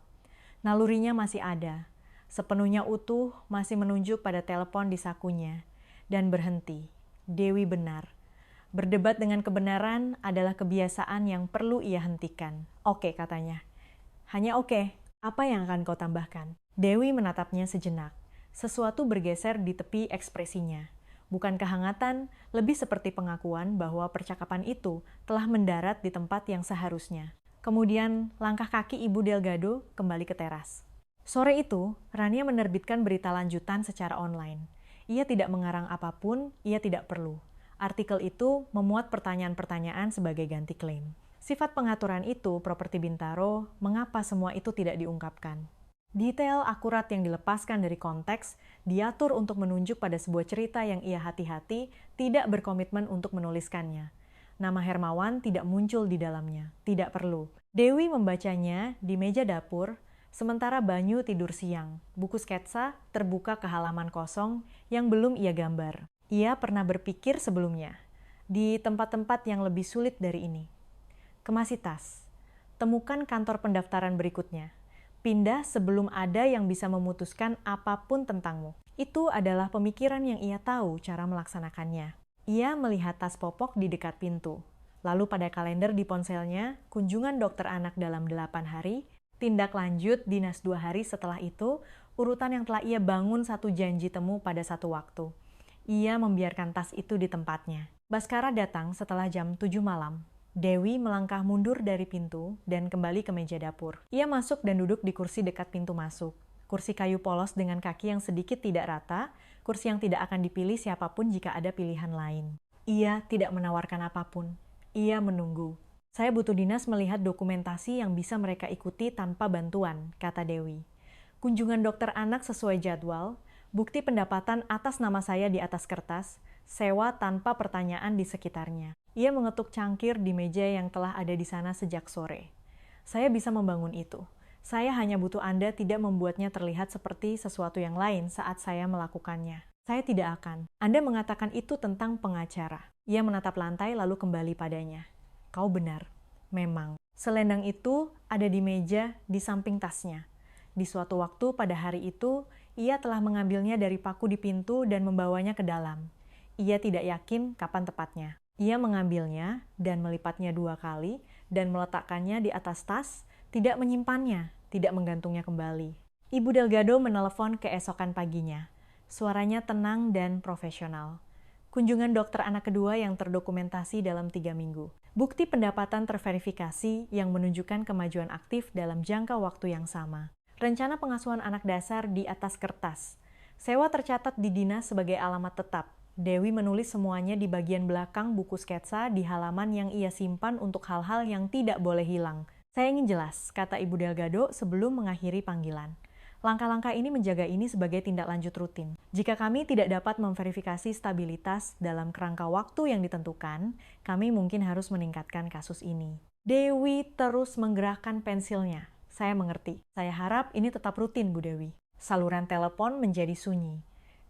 Nalurinya masih ada. Sepenuhnya utuh, masih menunjuk pada telepon di sakunya. Dan berhenti. Dewi benar. Berdebat dengan kebenaran adalah kebiasaan yang perlu ia hentikan. Oke, katanya. Hanya oke. Apa yang akan kau tambahkan? Dewi menatapnya sejenak. Sesuatu bergeser di tepi ekspresinya. Bukan kehangatan, lebih seperti pengakuan bahwa percakapan itu telah mendarat di tempat yang seharusnya. Kemudian, langkah kaki Ibu Delgado kembali ke teras. Sore itu, Rania menerbitkan berita lanjutan secara online. Ia tidak mengarang apapun, ia tidak perlu. Artikel itu memuat pertanyaan-pertanyaan sebagai ganti klaim. Sifat pengaturan itu, properti Bintaro, mengapa semua itu tidak diungkapkan? Detail akurat yang dilepaskan dari konteks diatur untuk menunjuk pada sebuah cerita yang ia hati-hati tidak berkomitmen untuk menuliskannya. Nama Hermawan tidak muncul di dalamnya, tidak perlu. Dewi membacanya di meja dapur, sementara Banyu tidur siang. Buku sketsa terbuka ke halaman kosong yang belum ia gambar. Ia pernah berpikir sebelumnya, di tempat-tempat yang lebih sulit dari ini. Kemasi tas. Temukan kantor pendaftaran berikutnya. Pindah sebelum ada yang bisa memutuskan apapun tentangmu. Itu adalah pemikiran yang ia tahu cara melaksanakannya. Ia melihat tas popok di dekat pintu. Lalu pada kalender di ponselnya, kunjungan dokter anak dalam 8 hari, tindak lanjut dinas 2 hari setelah itu, urutan yang telah ia bangun satu janji temu pada satu waktu. Ia membiarkan tas itu di tempatnya. Baskara datang setelah jam 7 malam. Dewi melangkah mundur dari pintu dan kembali ke meja dapur. Ia masuk dan duduk di kursi dekat pintu masuk. Kursi kayu polos dengan kaki yang sedikit tidak rata, kursi yang tidak akan dipilih siapapun jika ada pilihan lain. Ia tidak menawarkan apapun. Ia menunggu. Saya butuh dinas melihat dokumentasi yang bisa mereka ikuti tanpa bantuan, kata Dewi. Kunjungan dokter anak sesuai jadwal, bukti pendapatan atas nama saya di atas kertas, sewa tanpa pertanyaan di sekitarnya. Ia mengetuk cangkir di meja yang telah ada di sana sejak sore. Saya bisa membangun itu. Saya hanya butuh Anda tidak membuatnya terlihat seperti sesuatu yang lain saat saya melakukannya. Saya tidak akan. Anda mengatakan itu tentang pengacara. Ia menatap lantai lalu kembali padanya. Kau benar. Memang. Selendang itu ada di meja di samping tasnya. Di suatu waktu pada hari itu, ia telah mengambilnya dari paku di pintu dan membawanya ke dalam. Ia tidak yakin kapan tepatnya. Ia mengambilnya dan melipatnya 2 kali dan meletakkannya di atas tas, tidak menyimpannya, tidak menggantungnya kembali. Ibu Delgado menelepon keesokan paginya. Suaranya tenang dan profesional. Kunjungan dokter anak kedua yang terdokumentasi dalam 3 minggu. Bukti pendapatan terverifikasi yang menunjukkan kemajuan aktif dalam jangka waktu yang sama. Rencana pengasuhan anak dasar di atas kertas. Sewa tercatat di dinas sebagai alamat tetap. Dewi menulis semuanya di bagian belakang buku sketsa di halaman yang ia simpan untuk hal-hal yang tidak boleh hilang. Saya ingin jelas, kata Ibu Delgado sebelum mengakhiri panggilan. Langkah-langkah ini menjaga ini sebagai tindak lanjut rutin. Jika kami tidak dapat memverifikasi stabilitas dalam kerangka waktu yang ditentukan, kami mungkin harus meningkatkan kasus ini. Dewi terus menggerakkan pensilnya. Saya mengerti. Saya harap ini tetap rutin, Bu Dewi. Saluran telepon menjadi sunyi.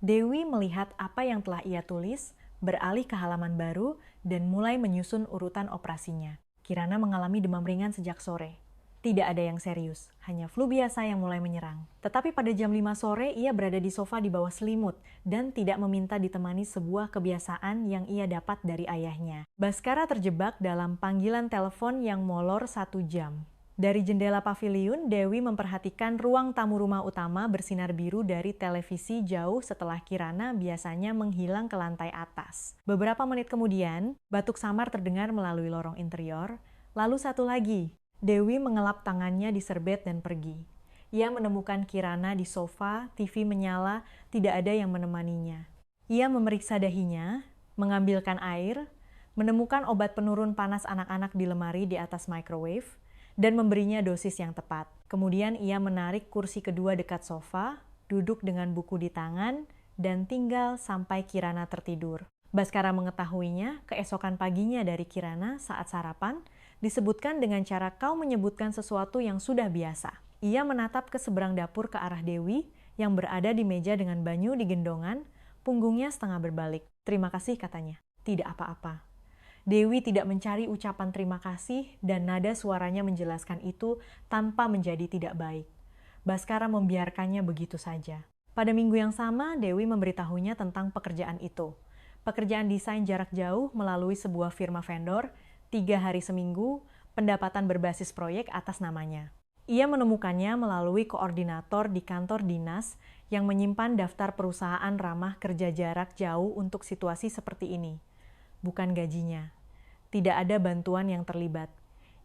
Dewi melihat apa yang telah ia tulis, beralih ke halaman baru, dan mulai menyusun urutan operasinya. Kirana mengalami demam ringan sejak sore. Tidak ada yang serius, hanya flu biasa yang mulai menyerang. Tetapi pada jam 5 sore, ia berada di sofa di bawah selimut dan tidak meminta ditemani sebuah kebiasaan yang ia dapat dari ayahnya. Baskara terjebak dalam panggilan telepon yang molor 1 jam. Dari jendela paviliun, Dewi memperhatikan ruang tamu rumah utama bersinar biru dari televisi jauh setelah Kirana biasanya menghilang ke lantai atas. Beberapa menit kemudian, batuk samar terdengar melalui lorong interior, lalu satu lagi. Dewi mengelap tangannya di serbet dan pergi. Ia menemukan Kirana di sofa, TV menyala, tidak ada yang menemaninya. Ia memeriksa dahinya, mengambilkan air, menemukan obat penurun panas anak-anak di lemari di atas microwave, dan memberinya dosis yang tepat. Kemudian ia menarik kursi kedua dekat sofa, duduk dengan buku di tangan, dan tinggal sampai Kirana tertidur. Baskara mengetahuinya keesokan paginya dari Kirana saat sarapan, disebutkan dengan cara kau menyebutkan sesuatu yang sudah biasa. Ia menatap ke seberang dapur ke arah Dewi yang berada di meja dengan banyu di gendongan, punggungnya setengah berbalik. Terima kasih, katanya. Tidak apa-apa. Dewi tidak mencari ucapan terima kasih dan nada suaranya menjelaskan itu tanpa menjadi tidak baik. Baskara membiarkannya begitu saja. Pada minggu yang sama, Dewi memberitahunya tentang pekerjaan itu. Pekerjaan desain jarak jauh melalui sebuah firma vendor, 3 hari seminggu, pendapatan berbasis proyek atas namanya. Ia menemukannya melalui koordinator di kantor dinas yang menyimpan daftar perusahaan ramah kerja jarak jauh untuk situasi seperti ini. Bukan gajinya. Tidak ada bantuan yang terlibat.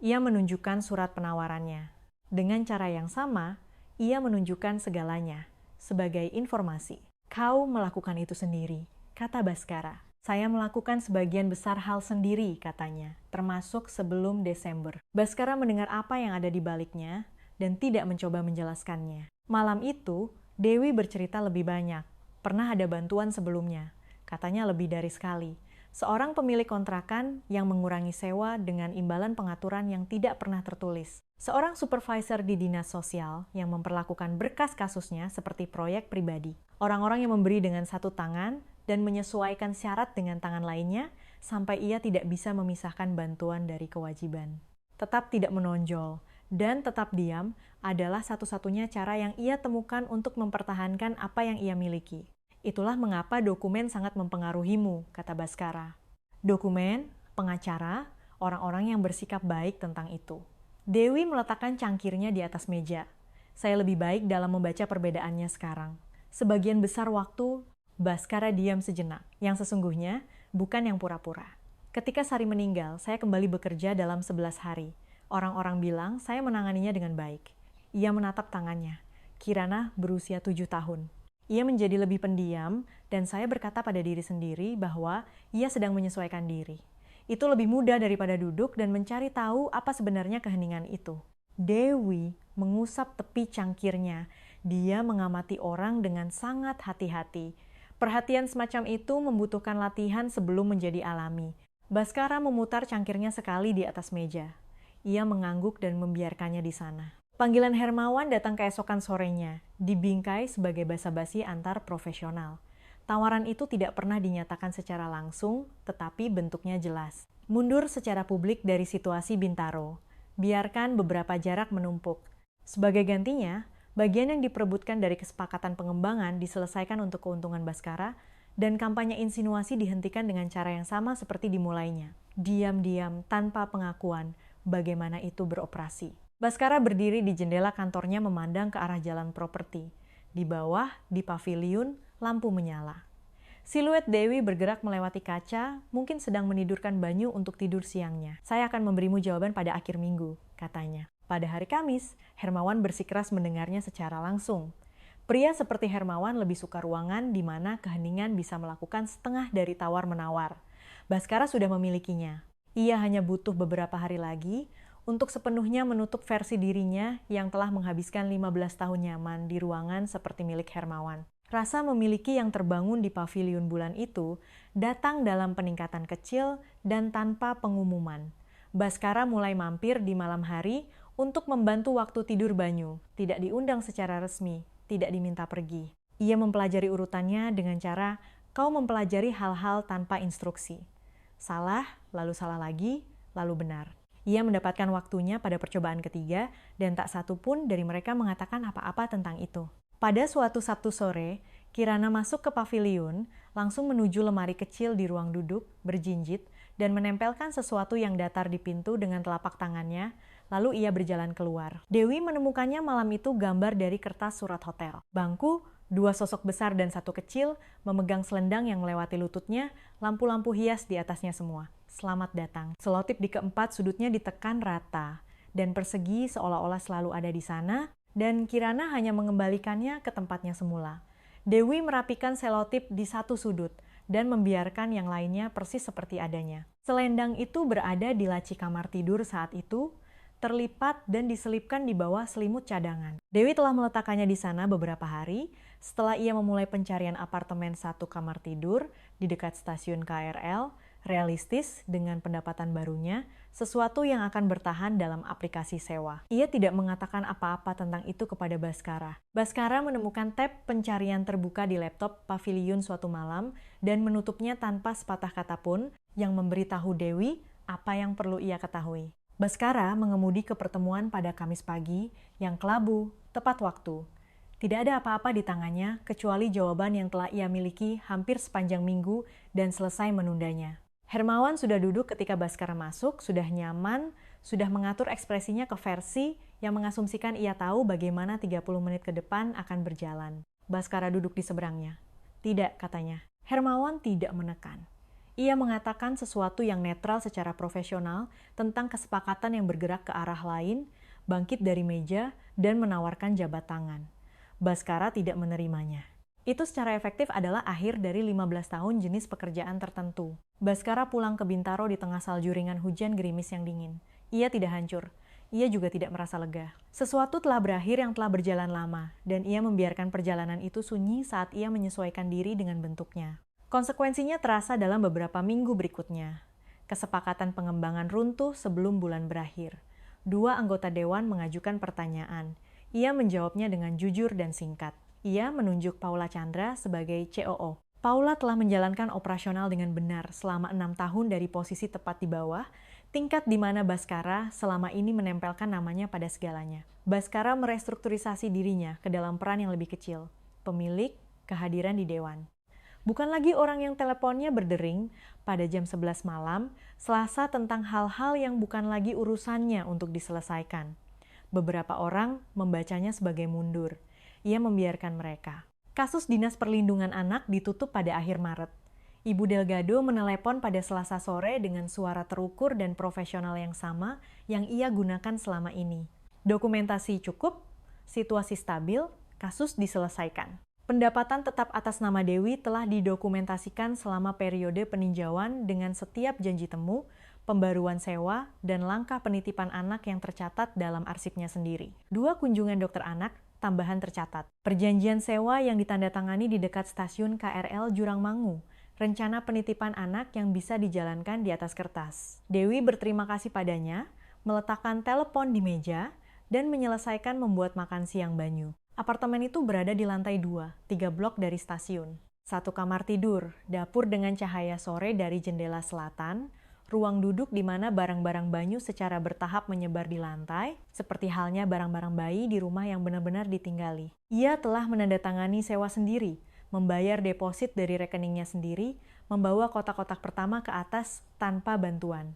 Ia menunjukkan surat penawarannya. Dengan cara yang sama, ia menunjukkan segalanya sebagai informasi. Kau melakukan itu sendiri, kata Baskara. Saya melakukan sebagian besar hal sendiri, katanya, termasuk sebelum Desember. Baskara mendengar apa yang ada di baliknya dan tidak mencoba menjelaskannya. Malam itu, Dewi bercerita lebih banyak. Pernah ada bantuan sebelumnya, katanya lebih dari sekali. Seorang pemilik kontrakan yang mengurangi sewa dengan imbalan pengaturan yang tidak pernah tertulis. Seorang supervisor di dinas sosial yang memperlakukan berkas kasusnya seperti proyek pribadi. Orang-orang yang memberi dengan satu tangan dan menyesuaikan syarat dengan tangan lainnya sampai ia tidak bisa memisahkan bantuan dari kewajiban. Tetap tidak menonjol dan tetap diam adalah satu-satunya cara yang ia temukan untuk mempertahankan apa yang ia miliki. Itulah mengapa dokumen sangat mempengaruhimu, kata Baskara. Dokumen, pengacara, orang-orang yang bersikap baik tentang itu. Dewi meletakkan cangkirnya di atas meja. Saya lebih baik dalam membaca perbedaannya sekarang. Sebagian besar waktu, Baskara diam sejenak, yang sesungguhnya bukan yang pura-pura. Ketika Sari meninggal, saya kembali bekerja dalam 11 hari. Orang-orang bilang saya menanganinya dengan baik. Ia menatap tangannya. Kirana berusia 7 tahun. Ia menjadi lebih pendiam, dan saya berkata pada diri sendiri bahwa ia sedang menyesuaikan diri. Itu lebih mudah daripada duduk dan mencari tahu apa sebenarnya keheningan itu. Dewi mengusap tepi cangkirnya. Dia mengamati orang dengan sangat hati-hati. Perhatian semacam itu membutuhkan latihan sebelum menjadi alami. Baskara memutar cangkirnya sekali di atas meja. Ia mengangguk dan membiarkannya di sana. Panggilan Hermawan datang keesokan sorenya, dibingkai sebagai basa-basi antar profesional. Tawaran itu tidak pernah dinyatakan secara langsung, tetapi bentuknya jelas. Mundur secara publik dari situasi Bintaro. Biarkan beberapa jarak menumpuk. Sebagai gantinya, bagian yang diperebutkan dari kesepakatan pengembangan diselesaikan untuk keuntungan Baskara, dan kampanye insinuasi dihentikan dengan cara yang sama seperti dimulainya. Diam-diam, tanpa pengakuan, bagaimana itu beroperasi. Baskara berdiri di jendela kantornya memandang ke arah jalan properti. Di bawah, di paviliun, lampu menyala. Siluet Dewi bergerak melewati kaca, mungkin sedang menidurkan Banyu untuk tidur siangnya. Saya akan memberimu jawaban pada akhir minggu, katanya. Pada hari Kamis, Hermawan bersikeras mendengarnya secara langsung. Pria seperti Hermawan lebih suka ruangan di mana keheningan bisa melakukan setengah dari tawar-menawar. Baskara sudah memilikinya. Ia hanya butuh beberapa hari lagi untuk sepenuhnya menutup versi dirinya yang telah menghabiskan 15 tahun nyaman di ruangan seperti milik Hermawan. Rasa memiliki yang terbangun di paviliun bulan itu datang dalam peningkatan kecil dan tanpa pengumuman. Baskara mulai mampir di malam hari untuk membantu waktu tidur Banyu, tidak diundang secara resmi, tidak diminta pergi. Ia mempelajari urutannya dengan cara kau mempelajari hal-hal tanpa instruksi. Salah, lalu salah lagi, lalu benar. Ia mendapatkan waktunya pada percobaan ketiga dan tak satu pun dari mereka mengatakan apa-apa tentang itu. Pada suatu Sabtu sore, Kirana masuk ke paviliun, langsung menuju lemari kecil di ruang duduk, berjinjit, dan menempelkan sesuatu yang datar di pintu dengan telapak tangannya, lalu ia berjalan keluar. Dewi menemukannya malam itu gambar dari kertas surat hotel. Bangku, 2 sosok besar dan 1 kecil, memegang selendang yang melewati lututnya, lampu-lampu hias di atasnya semua. Selamat datang. Selotip di keempat sudutnya ditekan rata, dan persegi seolah-olah selalu ada di sana, dan Kirana hanya mengembalikannya ke tempatnya semula. Dewi merapikan selotip di satu sudut dan membiarkan yang lainnya persis seperti adanya. Selendang itu berada di laci kamar tidur saat itu, terlipat dan diselipkan di bawah selimut cadangan. Dewi telah meletakkannya di sana beberapa hari setelah ia memulai pencarian apartemen 1 kamar tidur di dekat stasiun KRL, realistis dengan pendapatan barunya, sesuatu yang akan bertahan dalam aplikasi sewa. Ia tidak mengatakan apa-apa tentang itu kepada Baskara. Baskara menemukan tab pencarian terbuka di laptop paviliun suatu malam dan menutupnya tanpa sepatah kata pun yang memberitahu Dewi apa yang perlu ia ketahui. Baskara mengemudi ke pertemuan pada Kamis pagi yang kelabu, tepat waktu. Tidak ada apa-apa di tangannya kecuali jawaban yang telah ia miliki hampir sepanjang minggu dan selesai menundanya. Hermawan sudah duduk ketika Baskara masuk, sudah nyaman, sudah mengatur ekspresinya ke versi yang mengasumsikan ia tahu bagaimana 30 menit ke depan akan berjalan. Baskara duduk di seberangnya. Tidak, katanya. Hermawan tidak menekan. Ia mengatakan sesuatu yang netral secara profesional tentang kesepakatan yang bergerak ke arah lain, bangkit dari meja, dan menawarkan jabat tangan. Baskara tidak menerimanya. Itu secara efektif adalah akhir dari 15 tahun jenis pekerjaan tertentu. Baskara pulang ke Bintaro di tengah salju ringan hujan gerimis yang dingin. Ia tidak hancur. Ia juga tidak merasa lega. Sesuatu telah berakhir yang telah berjalan lama, dan ia membiarkan perjalanan itu sunyi saat ia menyesuaikan diri dengan bentuknya. Konsekuensinya terasa dalam beberapa minggu berikutnya. Kesepakatan pengembangan runtuh sebelum bulan berakhir. 2 anggota dewan mengajukan pertanyaan. Ia menjawabnya dengan jujur dan singkat. Ia menunjuk Paula Chandra sebagai COO. Paula telah menjalankan operasional dengan benar selama 6 tahun dari posisi tepat di bawah, tingkat di mana Baskara selama ini menempelkan namanya pada segalanya. Baskara merestrukturisasi dirinya ke dalam peran yang lebih kecil, pemilik, kehadiran di dewan. Bukan lagi orang yang teleponnya berdering pada jam 11 malam, Selasa tentang hal-hal yang bukan lagi urusannya untuk diselesaikan. Beberapa orang membacanya sebagai mundur. Ia membiarkan mereka. Kasus Dinas Perlindungan Anak ditutup pada akhir Maret. Ibu Delgado menelepon pada Selasa sore dengan suara terukur dan profesional yang sama yang ia gunakan selama ini. Dokumentasi cukup, situasi stabil, kasus diselesaikan. Pendapatan tetap atas nama Dewi telah didokumentasikan selama periode peninjauan dengan setiap janji temu, pembaruan sewa, dan langkah penitipan anak yang tercatat dalam arsipnya sendiri. 2 kunjungan dokter anak tambahan tercatat. Perjanjian sewa yang ditandatangani di dekat stasiun KRL Jurangmangu. Rencana penitipan anak yang bisa dijalankan di atas kertas. Dewi berterima kasih padanya, meletakkan telepon di meja, dan menyelesaikan membuat makan siang Banyu. Apartemen itu berada di lantai 2, 3 blok dari stasiun. 1 kamar tidur, dapur dengan cahaya sore dari jendela selatan, ruang duduk di mana barang-barang Banyu secara bertahap menyebar di lantai, seperti halnya barang-barang bayi di rumah yang benar-benar ditinggali. Ia telah menandatangani sewa sendiri, membayar deposit dari rekeningnya sendiri, membawa kotak-kotak pertama ke atas tanpa bantuan.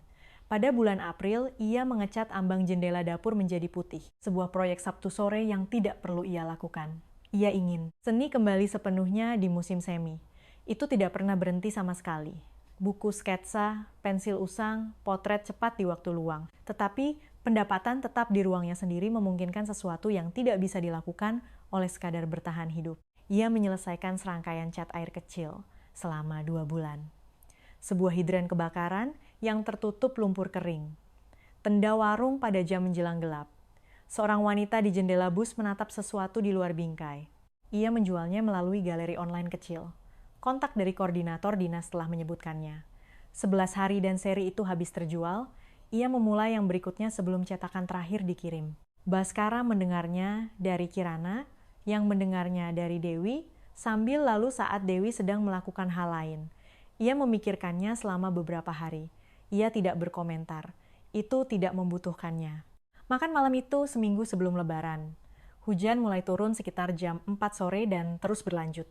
Pada bulan April, ia mengecat ambang jendela dapur menjadi putih, sebuah proyek Sabtu sore yang tidak perlu ia lakukan. Ia ingin seni kembali sepenuhnya di musim semi. Itu tidak pernah berhenti sama sekali. Buku sketsa, pensil usang, potret cepat di waktu luang. Tetapi pendapatan tetap di ruangnya sendiri memungkinkan sesuatu yang tidak bisa dilakukan oleh sekadar bertahan hidup. Ia menyelesaikan serangkaian cat air kecil selama 2 bulan. Sebuah hidran kebakaran yang tertutup lumpur kering. Tenda warung pada jam menjelang gelap. Seorang wanita di jendela bus menatap sesuatu di luar bingkai. Ia menjualnya melalui galeri online kecil. Kontak dari koordinator dinas telah menyebutkannya. 11 hari dan seri itu habis terjual, ia memulai yang berikutnya sebelum cetakan terakhir dikirim. Baskara mendengarnya dari Kirana, yang mendengarnya dari Dewi, sambil lalu saat Dewi sedang melakukan hal lain. Ia memikirkannya selama beberapa hari. Ia tidak berkomentar. Itu tidak membutuhkannya. Makan malam itu seminggu sebelum Lebaran. Hujan mulai turun sekitar jam 4 sore dan terus berlanjut.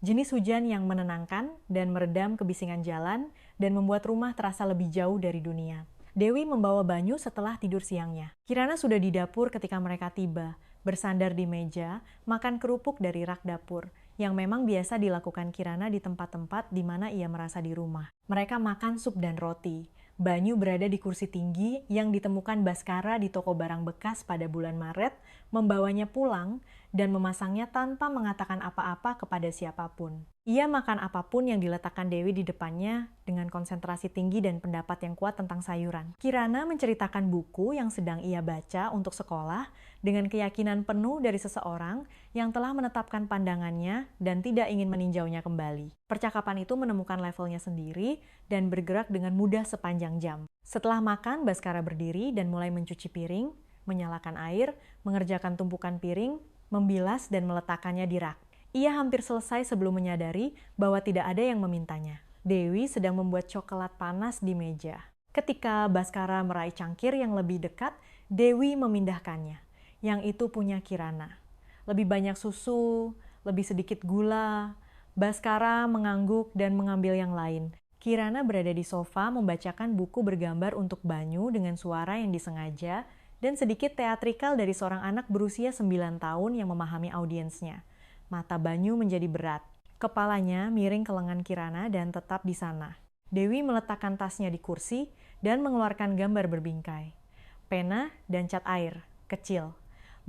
Jenis hujan yang menenangkan dan meredam kebisingan jalan dan membuat rumah terasa lebih jauh dari dunia. Dewi membawa Banyu setelah tidur siangnya. Kirana sudah di dapur ketika mereka tiba, bersandar di meja, makan kerupuk dari rak dapur, yang memang biasa dilakukan Kirana di tempat-tempat di mana ia merasa di rumah. Mereka makan sup dan roti. Banyu berada di kursi tinggi yang ditemukan Baskara di toko barang bekas pada bulan Maret, membawanya pulang dan memasangnya tanpa mengatakan apa-apa kepada siapapun. Ia makan apapun yang diletakkan Dewi di depannya dengan konsentrasi tinggi dan pendapat yang kuat tentang sayuran. Kirana menceritakan buku yang sedang ia baca untuk sekolah dengan keyakinan penuh dari seseorang yang telah menetapkan pandangannya dan tidak ingin meninjaunya kembali. Percakapan itu menemukan levelnya sendiri dan bergerak dengan mudah sepanjang jam. Setelah makan, Baskara berdiri dan mulai mencuci piring, menyalakan air, mengerjakan tumpukan piring, membilas dan meletakkannya di rak. Ia hampir selesai sebelum menyadari bahwa tidak ada yang memintanya. Dewi sedang membuat coklat panas di meja. Ketika Baskara meraih cangkir yang lebih dekat, Dewi memindahkannya. Yang itu punya Kirana. Lebih banyak susu, lebih sedikit gula. Baskara mengangguk dan mengambil yang lain. Kirana berada di sofa membacakan buku bergambar untuk Banyu dengan suara yang disengaja dan sedikit teatrikal dari seorang anak berusia 9 tahun yang memahami audiensnya. Mata Banyu menjadi berat. Kepalanya miring ke lengan Kirana dan tetap di sana. Dewi meletakkan tasnya di kursi dan mengeluarkan gambar berbingkai. Pena dan cat air, kecil.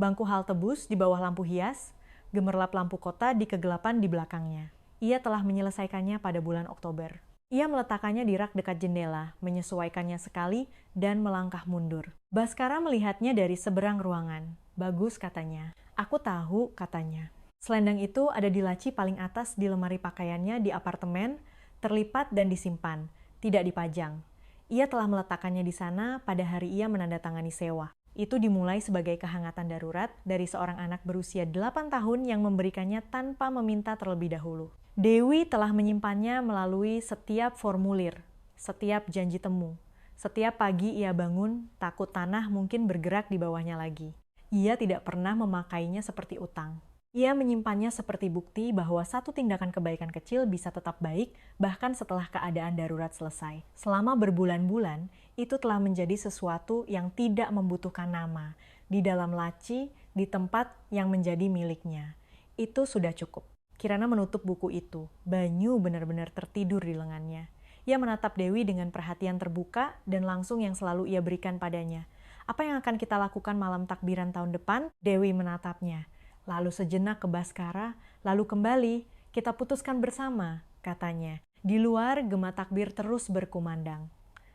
Bangku halte bus di bawah lampu hias, gemerlap lampu kota di kegelapan di belakangnya. Ia telah menyelesaikannya pada bulan Oktober. Ia meletakkannya di rak dekat jendela, menyesuaikannya sekali, dan melangkah mundur. Baskara melihatnya dari seberang ruangan. Bagus, katanya. Aku tahu, katanya. Selendang itu ada di laci paling atas di lemari pakaiannya di apartemen, terlipat dan disimpan, tidak dipajang. Ia telah meletakkannya di sana pada hari ia menandatangani sewa. Itu dimulai sebagai kehangatan darurat dari seorang anak berusia 8 tahun yang memberikannya tanpa meminta terlebih dahulu. Dewi telah menyimpannya melalui setiap formulir, setiap janji temu. Setiap pagi ia bangun, takut tanah mungkin bergerak di bawahnya lagi. Ia tidak pernah memakainya seperti utang. Ia menyimpannya seperti bukti bahwa satu tindakan kebaikan kecil bisa tetap baik bahkan setelah keadaan darurat selesai. Selama berbulan-bulan, itu telah menjadi sesuatu yang tidak membutuhkan nama, di dalam laci, di tempat yang menjadi miliknya. Itu sudah cukup. Kirana menutup buku itu. Banyu benar-benar tertidur di lengannya. Ia menatap Dewi dengan perhatian terbuka dan langsung yang selalu ia berikan padanya. Apa yang akan kita lakukan malam takbiran tahun depan? Dewi menatapnya. Lalu sejenak ke Baskara, lalu kembali, kita putuskan bersama, katanya. Di luar, gema takbir terus berkumandang.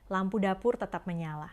Lampu dapur tetap menyala.